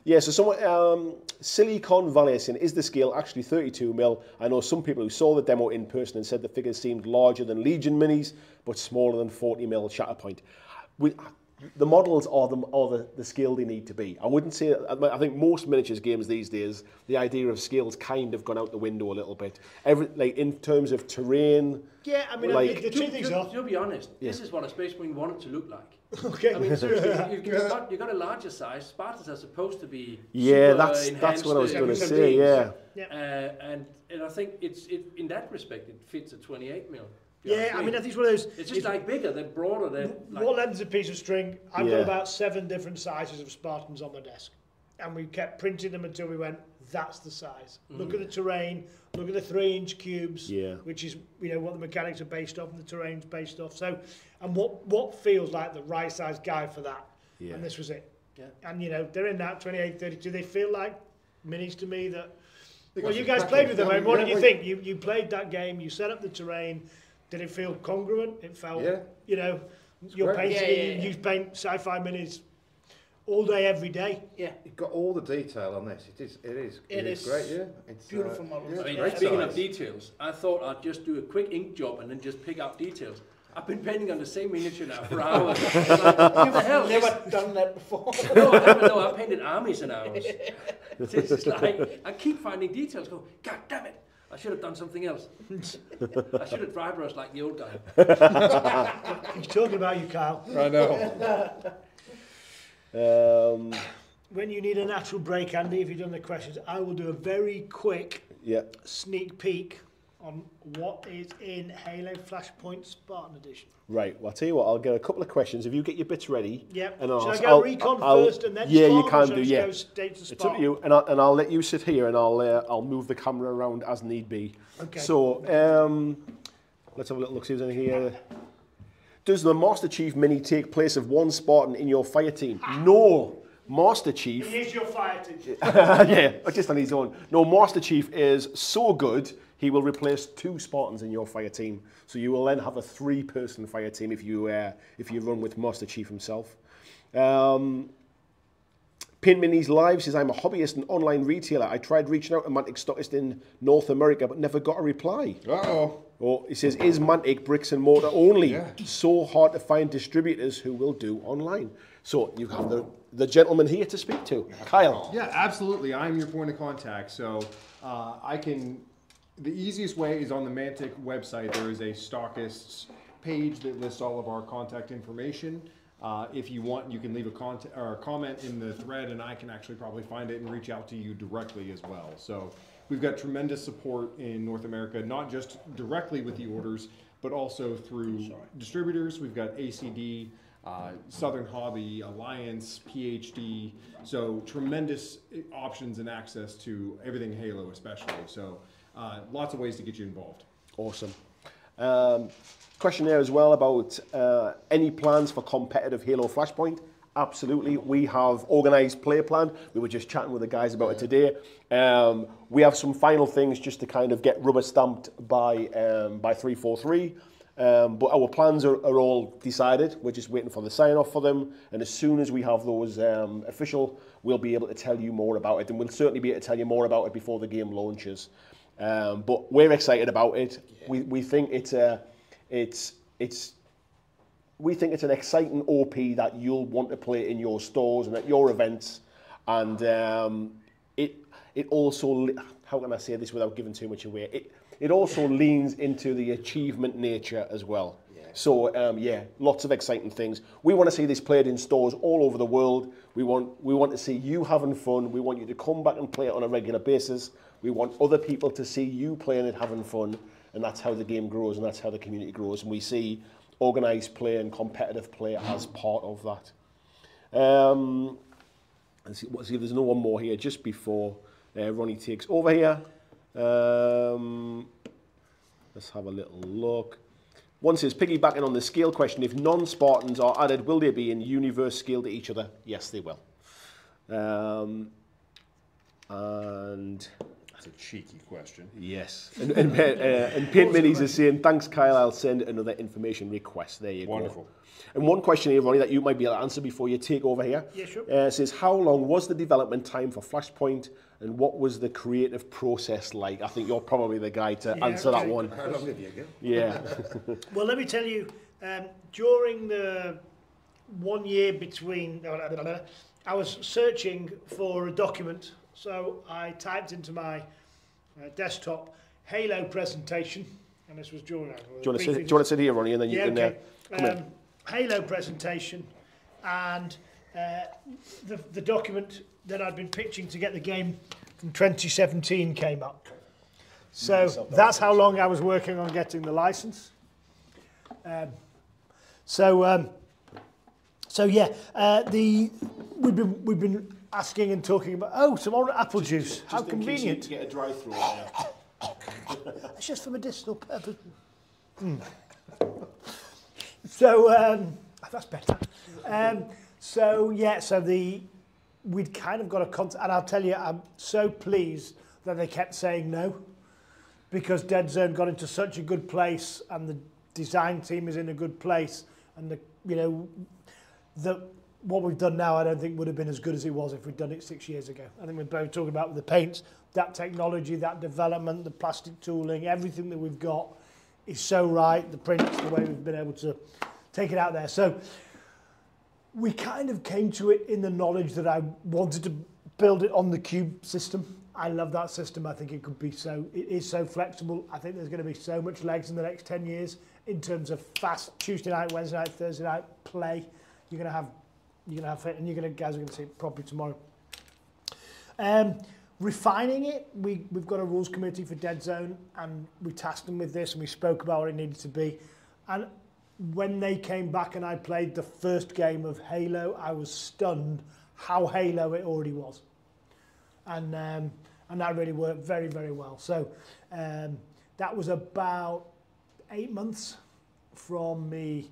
Yeah, so someone, Silicon Valley is saying, is the scale actually 32 mil? I know some people who saw the demo in person and said the figures seemed larger than Legion minis, but smaller than 40 mil Shatterpoint. The models are the scale they need to be. I wouldn't say, I think most miniatures games these days, the idea of scale's kind of gone out the window a little bit. Like in terms of terrain. Yeah, I mean, like, the two things are. To be honest, this is what a Space Marine wanted to look like. Okay. I mean, seriously, you've got a larger size. Spartans are supposed to be Yeah, super that's what I was enhanced going to in say. teams. Yeah. And I think in that respect it fits a 28 mil. Yeah, I mean, I think it's one of those. It's just like bigger, they're broader, they're like... What length is a piece of string? I've Yeah. got about 7 different sizes of Spartans on my desk. And we kept printing them until we went, that's the size. Look at the terrain, look at the 3-inch cubes, which is, what the mechanics are based off and the terrain's based off. So, and what feels like the right size guy for that. Yeah. And this was it. Yeah. And, they're in that 28, 32. They feel like minis to me that... They Well, got you some guys played with them, cracking- What did yeah, you think? You played that game, you set up the terrain. Did it feel congruent? It felt, you're great. painting, you paint sci-fi minis all day, every day. Yeah. You've got all the detail on this. It is great, yeah. It's Beautiful models. I mean, great speaking size. of details, I thought I'd just do a quick ink job and then just pick out details. I've been painting on the same miniature now for hours. Like, what the hell? Never done that before. No, I haven't. No, I painted armies in hours. It's just like, I keep finding details. Go, God damn it! I should have done something else. I should have dry brushed like the old guy. He's talking about you, Kyle. I know. When you need a natural break, Andy, if you've done the questions, I will do a very quick sneak peek on what is in Halo Flashpoint Spartan Edition. Right, well, I'll tell you what, I'll get a couple of questions. If you get your bits ready. Yep. And Shall I go Recon first and then yeah, Spartan? you can Shall I do, just yeah. go straight to It's up Spartan? to you, and I'll let you sit here, and I'll move the camera around as need be. Okay. So, let's have a little look, see if there's anything here. Does the Master Chief mini take place of one Spartan in your fire team? No. Master Chief... He is your fire team. yeah, just on his own. No, Master Chief is so good, he will replace 2 Spartans in your fire team. So you will then have a 3-person fire team if you run with Master Chief himself. Pin Minis Live says, I'm a hobbyist and online retailer. I tried reaching out to Mantic stockists in North America, but never got a reply. Uh-oh. Or he says, is Mantic bricks and mortar only? Yeah. So hard to find distributors who will do online. So you have the gentleman here to speak to, Kyle. Yeah, absolutely. I'm your point of contact. So the easiest way is on the Mantic website. There is a stockists page that lists all of our contact information. If you want, you can leave a comment in the thread, and I can actually probably find it and reach out to you directly as well. So we've got tremendous support in North America, not just directly with the orders, but also through distributors. We've got ACD, Southern Hobby, Alliance, PhD. So tremendous options and access to everything Halo especially. So lots of ways to get you involved. Awesome. Question there as well about any plans for competitive Halo Flashpoint. Absolutely, we have organised play plan. We were just chatting with the guys about it today. We have some final things just to kind of get rubber stamped by 343. But our plans are all decided. We're just waiting for the sign off for them. And as soon as we have those official, we'll be able to tell you more about it. And we'll certainly be able to tell you more about it before the game launches. But we're excited about it. Yeah. We think it's an exciting OP that you'll want to play in your stores and at your events. And it also, how can I say this without giving too much away? It also leans into the achievement nature as well. Yeah. So yeah, lots of exciting things. We want to see this played in stores all over the world. We want to see you having fun. We want you to come back and play it on a regular basis. We want other people to see you playing it, having fun, and that's how the game grows and that's how the community grows. And we see organised play and competitive play as part of that. Let's see if there's no one more here just before Ronnie takes over here. Let's have a little look. One says, piggybacking on the scale question, if non-Spartans are added, will they be in universe scale to each other? Yes, they will. And that's a cheeky question. yes. And Paint Minis is saying, thanks, Kyle. I'll send another information request. There you go. Wonderful. And one question here, Ronnie, that you might be able to answer before you take over here. Yeah, sure. Says, how long was the development time for Flashpoint, and what was the creative process like? I think you're probably the guy to answer that one. How long have you got? Yeah. Well, let me tell you, during the 1 year between, I was searching for a document, so I typed into my desktop Halo presentation, and this was during. Do you want to sit here, Ronnie, and then you can come in? Halo presentation, and the document that I'd been pitching to get the game from 2017 came up. So that's how long I was working on getting the license. So yeah, we've been asking and talking about some more apple juice. How convenient! Just in case you get a dry throat. It's just for medicinal purpose. So that's better. So yeah, we'd kind of got a contact, and I'll tell you, I'm so pleased that they kept saying no, because Dead Zone got into such a good place, and the design team is in a good place, and what we've done now, I don't think would have been as good as it was if we'd done it 6 years ago. I think we're both talking about the paints, that technology, that development, the plastic tooling, everything that we've got is so right, the prints, the way we've been able to take it out there. So we kind of came to it in the knowledge that I wanted to build it on the Cube system. I love that system. I think it is so flexible. I think there's going to be so much legs in the next 10 years in terms of fast Tuesday night, Wednesday night, Thursday night play. You're going to have it, and guys are going to see it properly tomorrow. Refining it, we've got a rules committee for Dead Zone, and we tasked them with this, and we spoke about what it needed to be. And when they came back and I played the first game of Halo, I was stunned how Halo it already was. And that really worked very, very well. So that was about 8 months from me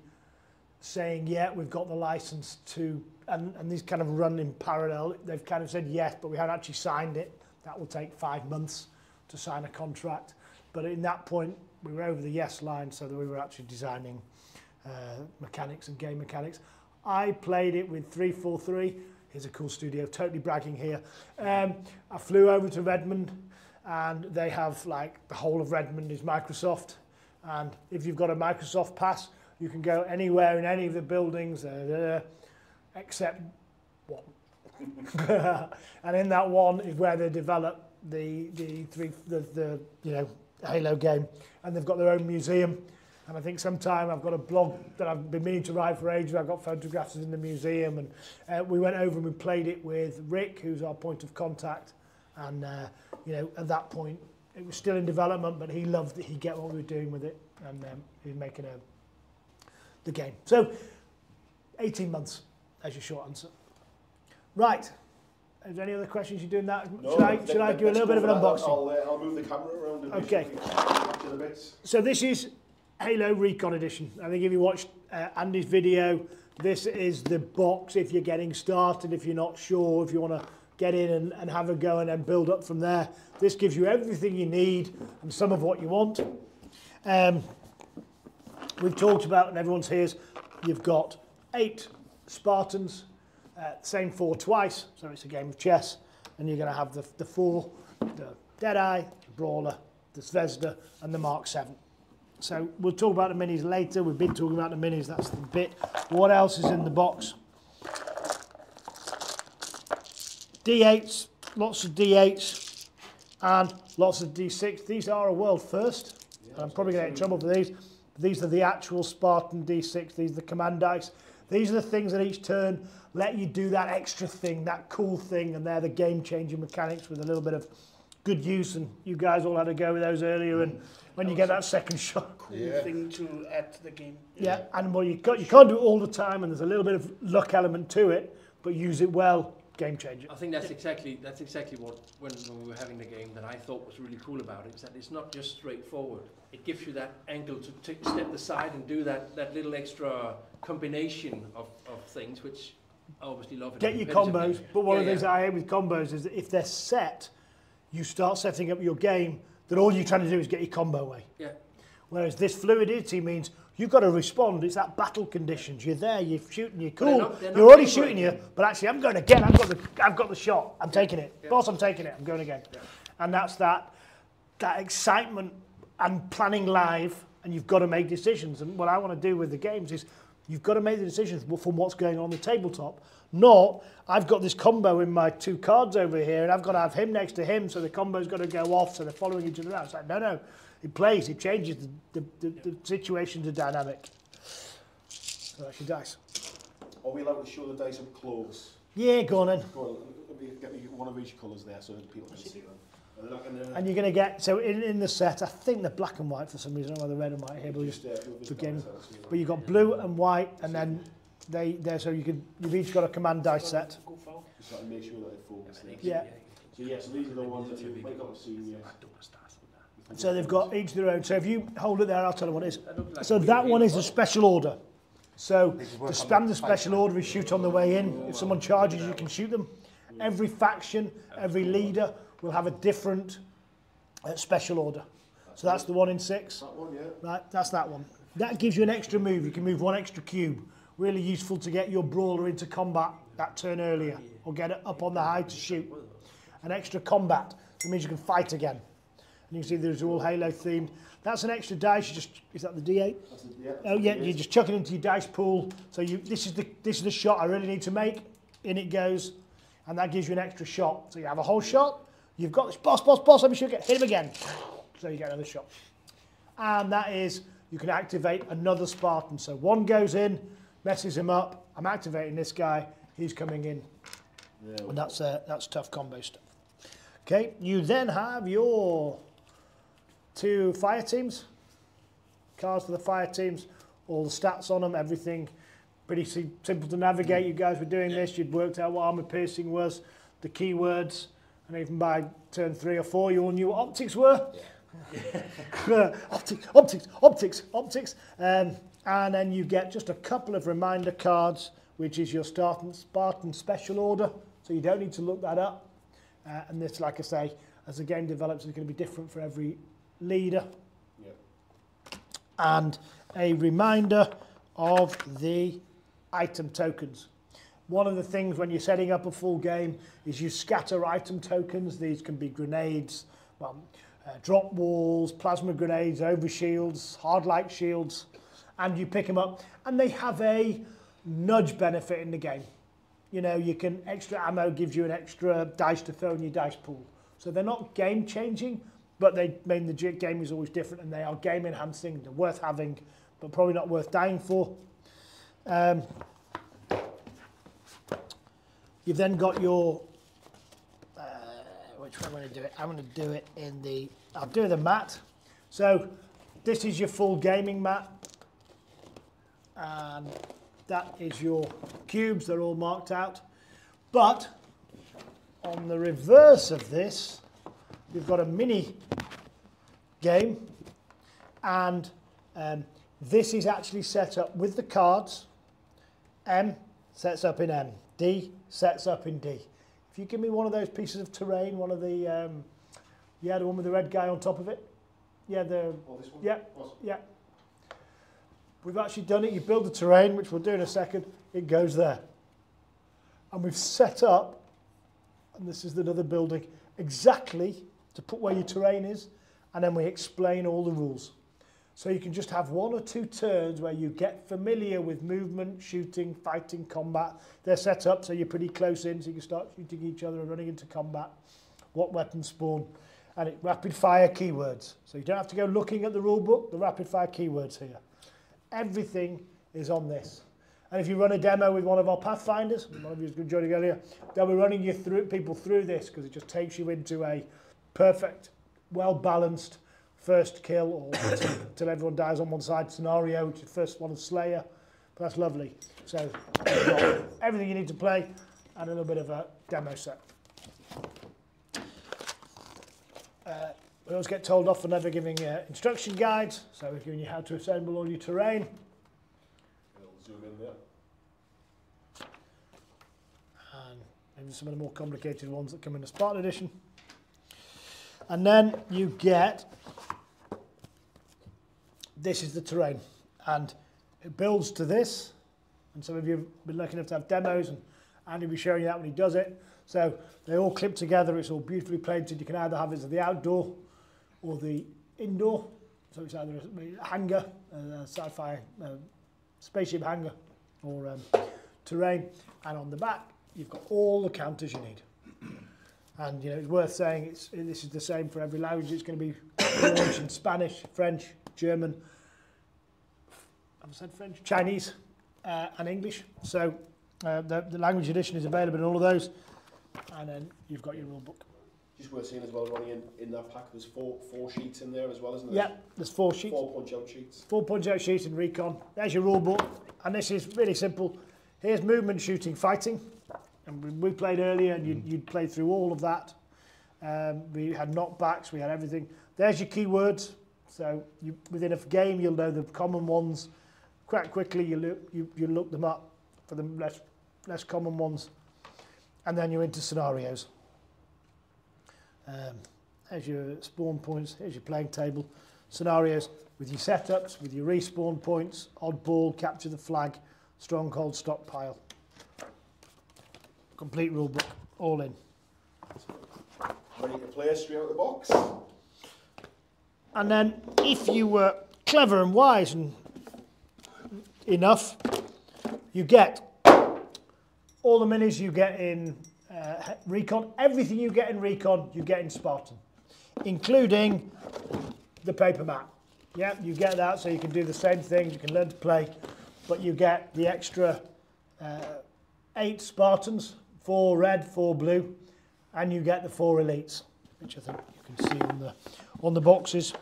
saying, yeah, we've got the license to, and these kind of run in parallel. They've kind of said yes, but we haven't actually signed it. That will take 5 months to sign a contract. But in that point, we were over the yes line, so that we were actually designing mechanics and game mechanics. I played it with 343. Here's a cool studio, totally bragging here. I flew over to Redmond, and they have, like, the whole of Redmond is Microsoft. And if you've got a Microsoft pass, you can go anywhere in any of the buildings, except one. And in that one is where they develop the Halo game, and they've got their own museum. And I think sometime I've got a blog that I've been meaning to write for ages. I've got photographs in the museum, and we went over and we played it with Rick, who's our point of contact. And at that point, it was still in development, but he loved it. He get what we were doing with it, and he's making the game. So, 18 months as your short answer. Right. Is there any other questions you're doing that? No, should I do a little bit of an unboxing? I'll move the camera around a bit. Okay. So this is Halo Recon Edition. I think if you watched Andy's video, this is the box if you're getting started, if you're not sure, if you want to get in and have a go and then build up from there. This gives you everything you need and some of what you want. We've talked about, and everyone's here, you've got 8 Spartans, same 4 twice, so it's a game of chess, and you're going to have the 4, the Deadeye, the Brawler, the Zvezda, and the Mark 7. So we'll talk about the minis later. We've been talking about the minis, that's the bit. What else is in the box? D8s, lots of D8s, and lots of D6. These are a world first. Yeah, I'm probably going to get in trouble for these. These are the actual Spartan D6. These are the command dice. These are the things that each turn let you do that extra thing, that cool thing, and they're the game-changing mechanics with a little bit of good use. And you guys all had a go with those earlier. And when you get that second shot, cool thing to add to the game. Yeah, and well, you can't do it all the time, and there's a little bit of luck element to it, but use it well. Game changer. I think that's exactly what when we were having the game that I thought was really cool about it, is that it's not just straightforward. It gives you that angle to step aside and do that little extra combination of things, which I obviously love. Get your combos, but one of the things I hate with combos is that if they're set, you start setting up your game that all you're trying to do is get your combo away. Yeah. Whereas this fluidity means you've got to respond. It's that battle conditions. You're there. You're shooting. You're cool. They're not already shooting you, but actually, I'm going again. I've got the shot. I'm taking it. Yeah. Boss, I'm taking it. I'm going again. Yeah. And that's that excitement and planning live. And you've got to make decisions. And what I want to do with the games is you've got to make the decisions from what's going on the tabletop. Not I've got this combo in my 2 cards over here, and I've got to have him next to him, so the combo's got to go off, so they're following each other out. It's like no. It plays, it changes the situation to dynamic. So that's your dice. Are we allowed to show the dice up close? Yeah, go on then. Go on, get me one of each colours there so that people can see them. And you're going to get, so in the set, I think they're black and white for some reason. I don't know whether red and white here, but but you've got blue and white, and then so you've each got a command dice set. Just like make sure that they focus. Yeah. So these are the ones that you might not have seen yet. So they've got each their own. So if you hold it there, I'll tell you what it is. So that one is a special order. So the standard special order is shoot on the way in. If someone charges, you can shoot them. Every faction, every leader will have a different special order. So that's the 1 in 6. That one, yeah. Right, that's that one. That gives you an extra move. You can move 1 extra cube. Really useful to get your brawler into combat that turn earlier, or get it up on the high to shoot. An extra combat. That means you can fight again. And you can see there's all Halo themed. That's an extra dice. Is that the D8? Oh yeah, you just chuck it into your dice pool. So this is the shot I really need to make. In it goes, and that gives you an extra shot. So you have a whole shot. You've got this boss. Let me shoot it. Hit him again. So you get another shot. And that is, you can activate another Spartan. So 1 goes in, messes him up. I'm activating this guy. He's coming in, and that's tough combo stuff. Okay, you then have your 2 fire teams, cards for the fire teams, all the stats on them, everything pretty simple to navigate. You guys were doing this, you'd worked out what armor piercing was, the keywords, and even by turn 3 or 4 you all knew what optics were. Yeah. optics. And then you get just a couple of reminder cards, which is your Spartan special order. So you don't need to look that up. And this, like I say, as the game develops, is going to be different for every leader. Yep. And a reminder of the item tokens. One of the things when you're setting up a full game is you scatter item tokens. These can be grenades, well, drop walls, plasma grenades, overshields, hard light shields, and you pick them up. And they have a nudge benefit in the game. You know, you can, extra ammo gives you an extra dice to throw in your dice pool. So they're not game changing, but they mean the game is always different and they are game enhancing. They're worth having, but probably not worth dying for. You've then got your, which way I'm going to do it? I'm going to do it in the, I'll do the mat. So this is your full gaming mat. And that is your cubes, they're all marked out. But on the reverse of this, you've got a mini game. And this is actually set up with the cards. M sets up in M. D sets up in D. If you give me one of those pieces of terrain, one of the, yeah, the one with the red guy on top of it. Yeah, the, Oh, this one? yeah, Awesome. yeah. We've actually done it. You build the terrain, which we'll do in a second. It goes there. And we've set up, and this is another building, exactly to put where your terrain is, and then we explain all the rules. So you can just have 1 or 2 turns where you get familiar with movement, shooting, fighting, combat. They're set up so you're pretty close in, so you can start shooting each other and running into combat. What weapons spawn. And it rapid fire keywords. So you don't have to go looking at the rule book, the rapid fire keywords here. Everything is on this. And if you run a demo with one of our Pathfinders, one of you who's joining earlier, they'll be running you through, people through this because it just takes you into a perfect, well-balanced first kill or till everyone dies on one side scenario, which is the first one of Slayer. But that's lovely. So you've got everything you need to play and a little bit of a demo set. We always get told off for never giving instruction guides, so we're giving you how to assemble all your terrain. We'll zoom in there. And maybe some of the more complicated ones that come in the Spartan edition. And then you get, this is the terrain, and it builds to this. And some of you have been lucky enough to have demos, and Andy will be showing you that when he does it. So they all clip together, it's all beautifully painted. You can either have it as the outdoor or the indoor. So it's either a hangar, a sci-fi spaceship hangar, or terrain. And on the back, you've got all the counters you need. And you know, it's worth saying this is the same for every language. It's going to be launched in Spanish, French, German, I've said French, Chinese, and English. So the language edition is available in all of those. And then you've got your rule book. Just worth seeing as well, Ronnie, in that pack, there's four sheets in there as well, isn't there? Yeah, there's 4 sheets. 4 punch-out sheets. 4 punch-out sheets in Recon. There's your rule book. And this is really simple. Here's movement, shooting, fighting. And we played earlier, and you'd played through all of that. We had knockbacks, we had everything. There's your keywords. So within a game, you'll know the common ones. Quite quickly, you look them up for the less common ones. And then you're into scenarios. There's your spawn points, here's your playing table. Scenarios with your setups, with your respawn points, oddball, capture the flag, stronghold, stockpile. Complete rule book, all in. Ready to play straight out of the box. And then if you were clever and wise and enough, you get all the minis you get in Recon. Everything you get in Recon, you get in Spartan, including the paper mat. Yeah, you get that so you can do the same thing, you can learn to play, but you get the extra 8 Spartans, 4 red, 4 blue, and you get the 4 elites, which I think you can see on the boxes.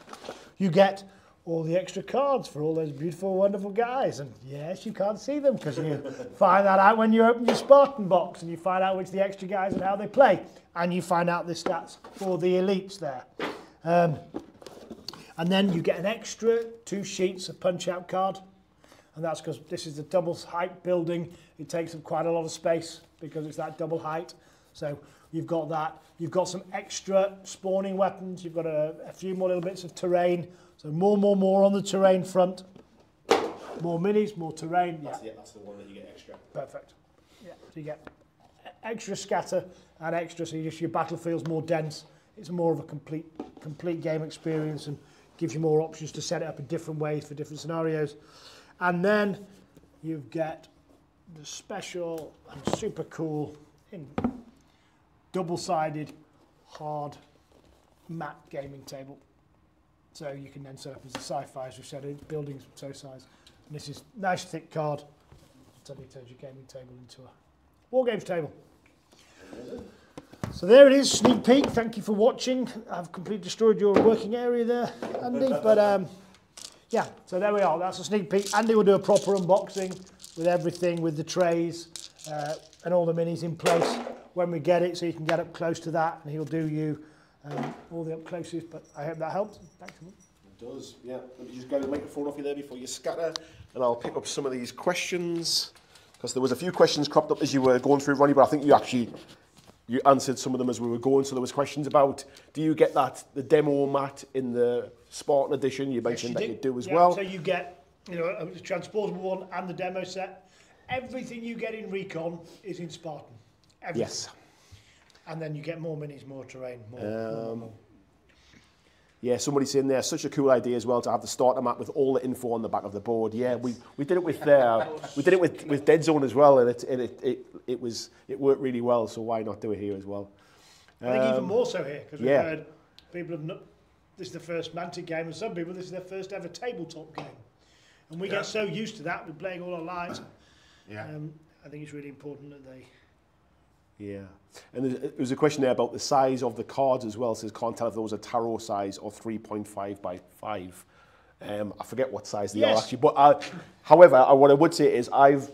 You get all the extra cards for all those beautiful, wonderful guys. And yes, you can't see them because you find that out when you open your Spartan box and you find out which the extra guys and how they play. And you find out the stats for the elites there. And then you get an extra 2 sheets of punch-out card. and that's because this is a double height building. It takes up quite a lot of space because it's that double height. So you've got that. You've got some extra spawning weapons. You've got a few more little bits of terrain. So more on the terrain front. More minis, more terrain. That's the one that you get extra. Perfect. Yeah, so you get extra scatter and extra, so your battlefield's more dense. It's more of a complete game experience and gives you more options to set it up in different ways for different scenarios. And then you get the special and super cool double-sided hard matte gaming table. So you can then set up as a sci-fi, as we've said, buildings so size. And this is nice thick card. Suddenly turns your gaming table into a war games table. So there it is, sneak peek. Thank you for watching. I've completely destroyed your working area there, Andy. But yeah, so there we are. That's a sneak peek. Andy will do a proper unboxing with everything, with the trays and all the minis in place when we get it, so you can get up close to that, and he'll do you all the up closes. But I hope that helped. Thanks. It does, yeah. Let me just get the microphone off you there before you scatter, and I'll pick up some of these questions, because there was a few questions cropped up as you were going through, Ronnie, but I think you answered some of them as we were going. So there was questions about, do you get the demo mat in the Spartan edition? You mentioned that you do as well. So you get, a transportable one and the demo set. Everything you get in Recon is in Spartan. Everything. Yes. And then you get more minis, more terrain, more. Yeah, somebody's saying there, such a cool idea as well to have the starter map with all the info on the back of the board. Yeah, we did it with with Dead Zone as well, and it worked really well. So why not do it here as well? I think even more so here, because we've heard people this is the first Mantic game, and some people this is their first ever tabletop game, and we get so used to that with playing all online. Yeah, I think it's really important that they. Yeah, and there was a question there about the size of the cards as well. It says, can't tell if those are tarot size or 3.5 by 5. I forget what size they are actually, but however, what I would say is I've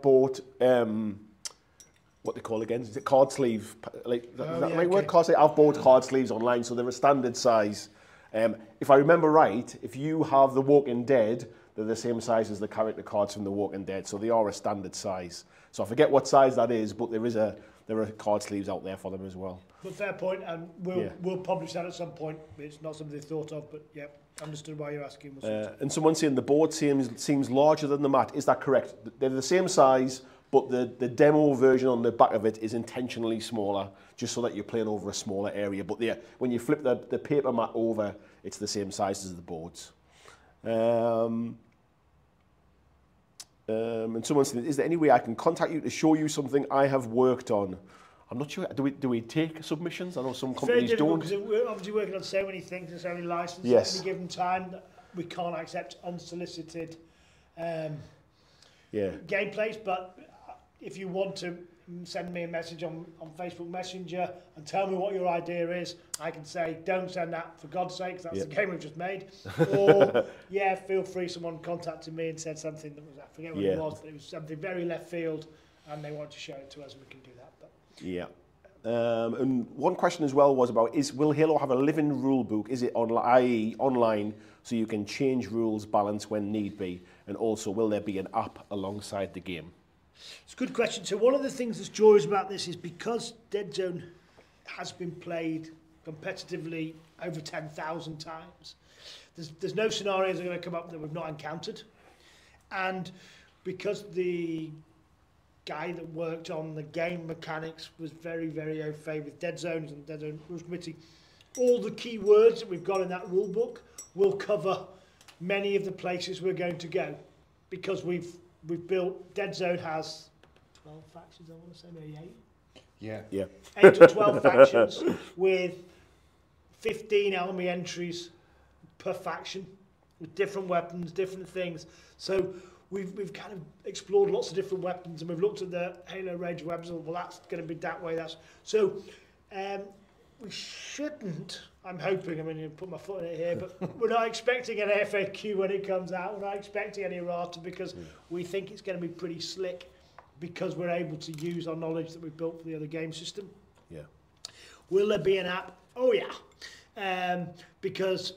bought what they call again, is it card sleeve? Like is that the right word? Card sleeve. I've bought card sleeves online, so they're a standard size. If I remember right, if you have The Walking Dead, they're the same size as the character cards from The Walking Dead, so they are a standard size. So I forget what size that is, but there are card sleeves out there for them as well. But fair point, and we'll publish that at some point. It's not something they thought of, but yeah, understood why you're asking. And someone's saying the board seems larger than the mat. Is that correct? They're the same size, but the demo version on the back of it is intentionally smaller, just so that you're playing over a smaller area. But yeah, when you flip the paper mat over, it's the same size as the boards. And someone said, is there any way I can contact you to show you something I have worked on? I'm not sure. Do we take submissions? I know some companies don't. Because we're obviously working on so many things and so many licenses at any given time that we can't accept unsolicited gameplays. But if you want to send me a message on Facebook Messenger and tell me what your idea is, I can say, don't send that, for God's sake, that's the game we've just made. Or, feel free, someone contacted me and said something that was, I forget what it was, but it was something very left field, and they want to show it to us, and we can do that. But. Yeah. And one question as well was about, will Halo have a living rule book? Is it i.e. online, so you can change rules balance when need be? And also, will there be an app alongside the game? It's a good question. So one of the things that's joyous about this is because Dead Zone has been played competitively over 10,000 times, there's no scenarios that are going to come up that we've not encountered. And because the guy that worked on the game mechanics was very, very au fait with Dead Zones and Dead Zone Rules Committee, all the key words that we've got in that rule book will cover many of the places we're going to go, because we've built, Dead Zone has 12 factions, I want to say, maybe 8? Yeah. 8 to 12 factions with 15 enemy entries per faction with different weapons, different things. So we've kind of explored lots of different weapons, and we've looked at the Halo range of weapons. Well, that's going to be that way. So we shouldn't, I'm hoping, I mean, you put my foot in it here, but we're not expecting an FAQ when it comes out. We're not expecting any errata, because we think it's going to be pretty slick, because we're able to use our knowledge that we've built for the other game system. Yeah. Will there be an app? Oh, yeah. Because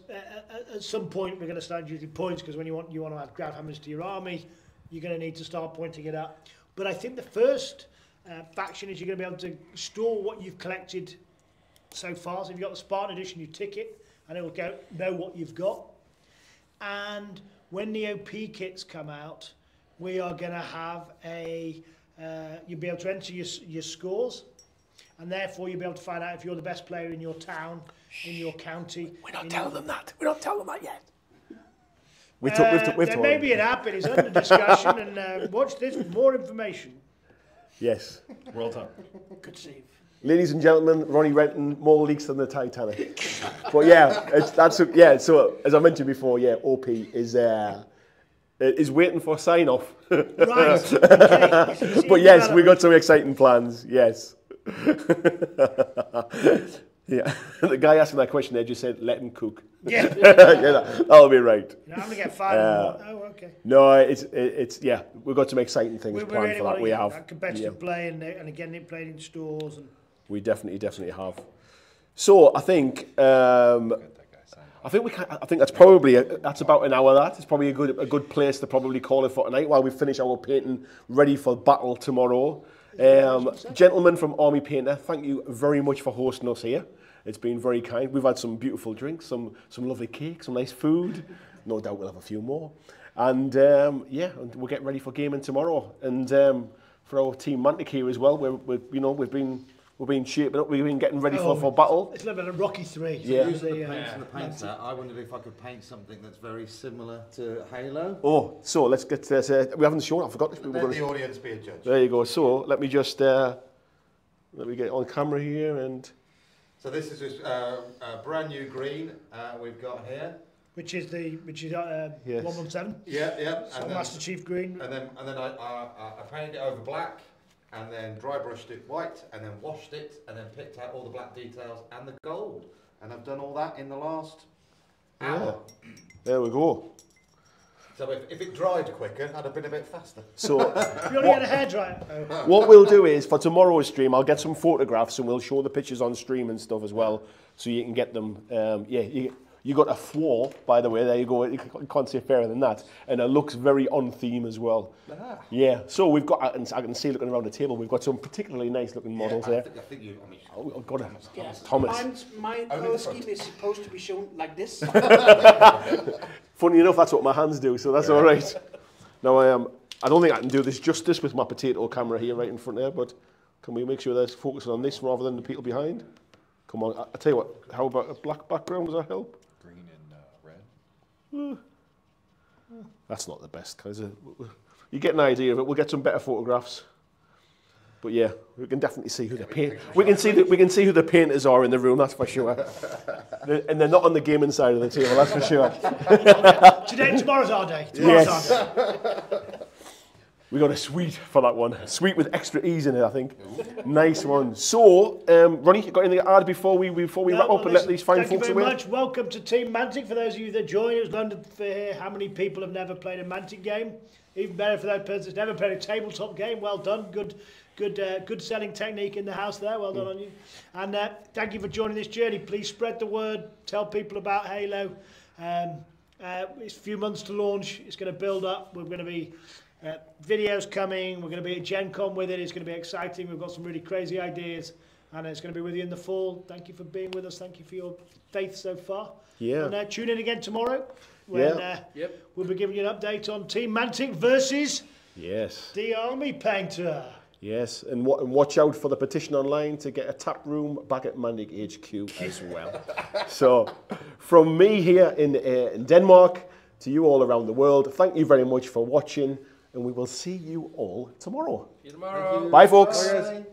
at some point we're going to start using points, because when you want to add grab hammers to your army, you're going to need to start pointing it up. But I think the first faction is you're going to be able to store what you've collected so far. So if you've got the Spartan edition, you tick it, and it will know what you've got. And when the OP kits come out, we are going to have you'll be able to enter your scores, and therefore you'll be able to find out if you're the best player in your town, in your county. We're not telling them that. We're not telling them that yet. There may be an app, it is under discussion, and watch this for more information. Yes. Well done. Good save. Ladies and gentlemen, Ronnie Renton, more leaks than the Titanic. But yeah, so as I mentioned before, yeah, OP is waiting for sign off. Right. Okay. But yes, we got some exciting plans. Yes. Yeah. The guy asking that question there just said, "Let him cook." Yeah. Yeah, that'll be right. I'm going to get 5 and 1. Oh, okay. No, it's yeah. We've got some exciting things planned really for that. We have that competitive play and again it played in stores and. We definitely have. So I think I think that's probably that's about an hour. It's probably a good place to probably call it for tonight while we finish our painting ready for battle tomorrow. Gentlemen from Army Painter, thank you very much for hosting us here. It's been very kind. We've had some beautiful drinks, some lovely cake, some nice food. No doubt we'll have a few more. And yeah, and we'll get ready for gaming tomorrow. And for our team Mantic here as well, we've been shaping up, we've been getting ready for battle. It's a little bit of Rocky 3. Yeah. Using the paints and the paint set, I wondered if I could paint something that's very similar to Halo. Oh, so let's get this. We haven't shown. I forgot this. Let the audience be a judge. There you go. So let me just let me get on camera here and. So this is a brand new green we've got here. Which is Yes. 117. Yeah. So Master Chief green. And then I painted it over black, and then dry brushed it white, and then washed it, and then picked out all the black details and the gold. And I've done all that in the last hour. There we go. So if it dried quicker, I'd have been a bit faster. So You only get a hairdryer. what we'll do is for tomorrow's stream, I'll get some photographs and we'll show the pictures on stream and stuff as well, so you can get them. You got a floor, by the way. There you go. You can't say fairer than that. And it looks very on theme as well. Ah. Yeah. So we've got, I can see looking around the table, we've got some particularly nice looking models there. I think you. I mean, Oh, I've got a Yeah. Thomas. My color scheme is supposed to be shown like this. Funny enough, that's what my hands do, so that's all right. Now I don't think I can do this justice with my potato camera here right in front there, but can we make sure there's focusing on this rather than the people behind? Come on, I tell you what. How about a black background? Does that help? Green and red. That's not the best, because you get an idea of it. We'll get some better photographs. But yeah, we can definitely see who the paint. We can see who the painters are in the room. That's for sure. And they're not on the gaming side of the table. That's for sure. Tomorrow's our day. Yes. We got a sweet for that one. Sweet with extra E's in it, I think. Nice one. So, Ronnie, you got anything to add before we wrap up and let these fine folks away? Thank you very much. Welcome to Team Mantic. For those of you that join us, London for here. How many people have never played a Mantic game? Even better for that person that's never played a tabletop game. Well done. Good selling technique in the house there. Well done on you. And thank you for joining this journey. Please spread the word. Tell people about Halo. It's a few months to launch. It's going to build up. We're going to be videos coming. We're going to be at Gen Con with it. It's going to be exciting. We've got some really crazy ideas. And it's going to be with you in the fall. Thank you for being with us. Thank you for your faith so far. Yeah. And tune in again tomorrow when we'll be giving you an update on Team Mantic versus the Army Painter. Yes, and watch out for the petition online to get a tap room back at Mantic HQ as well. So, from me here in Denmark to you all around the world, thank you very much for watching, and we will see you all tomorrow. See you tomorrow. Bye, folks. Bye, guys.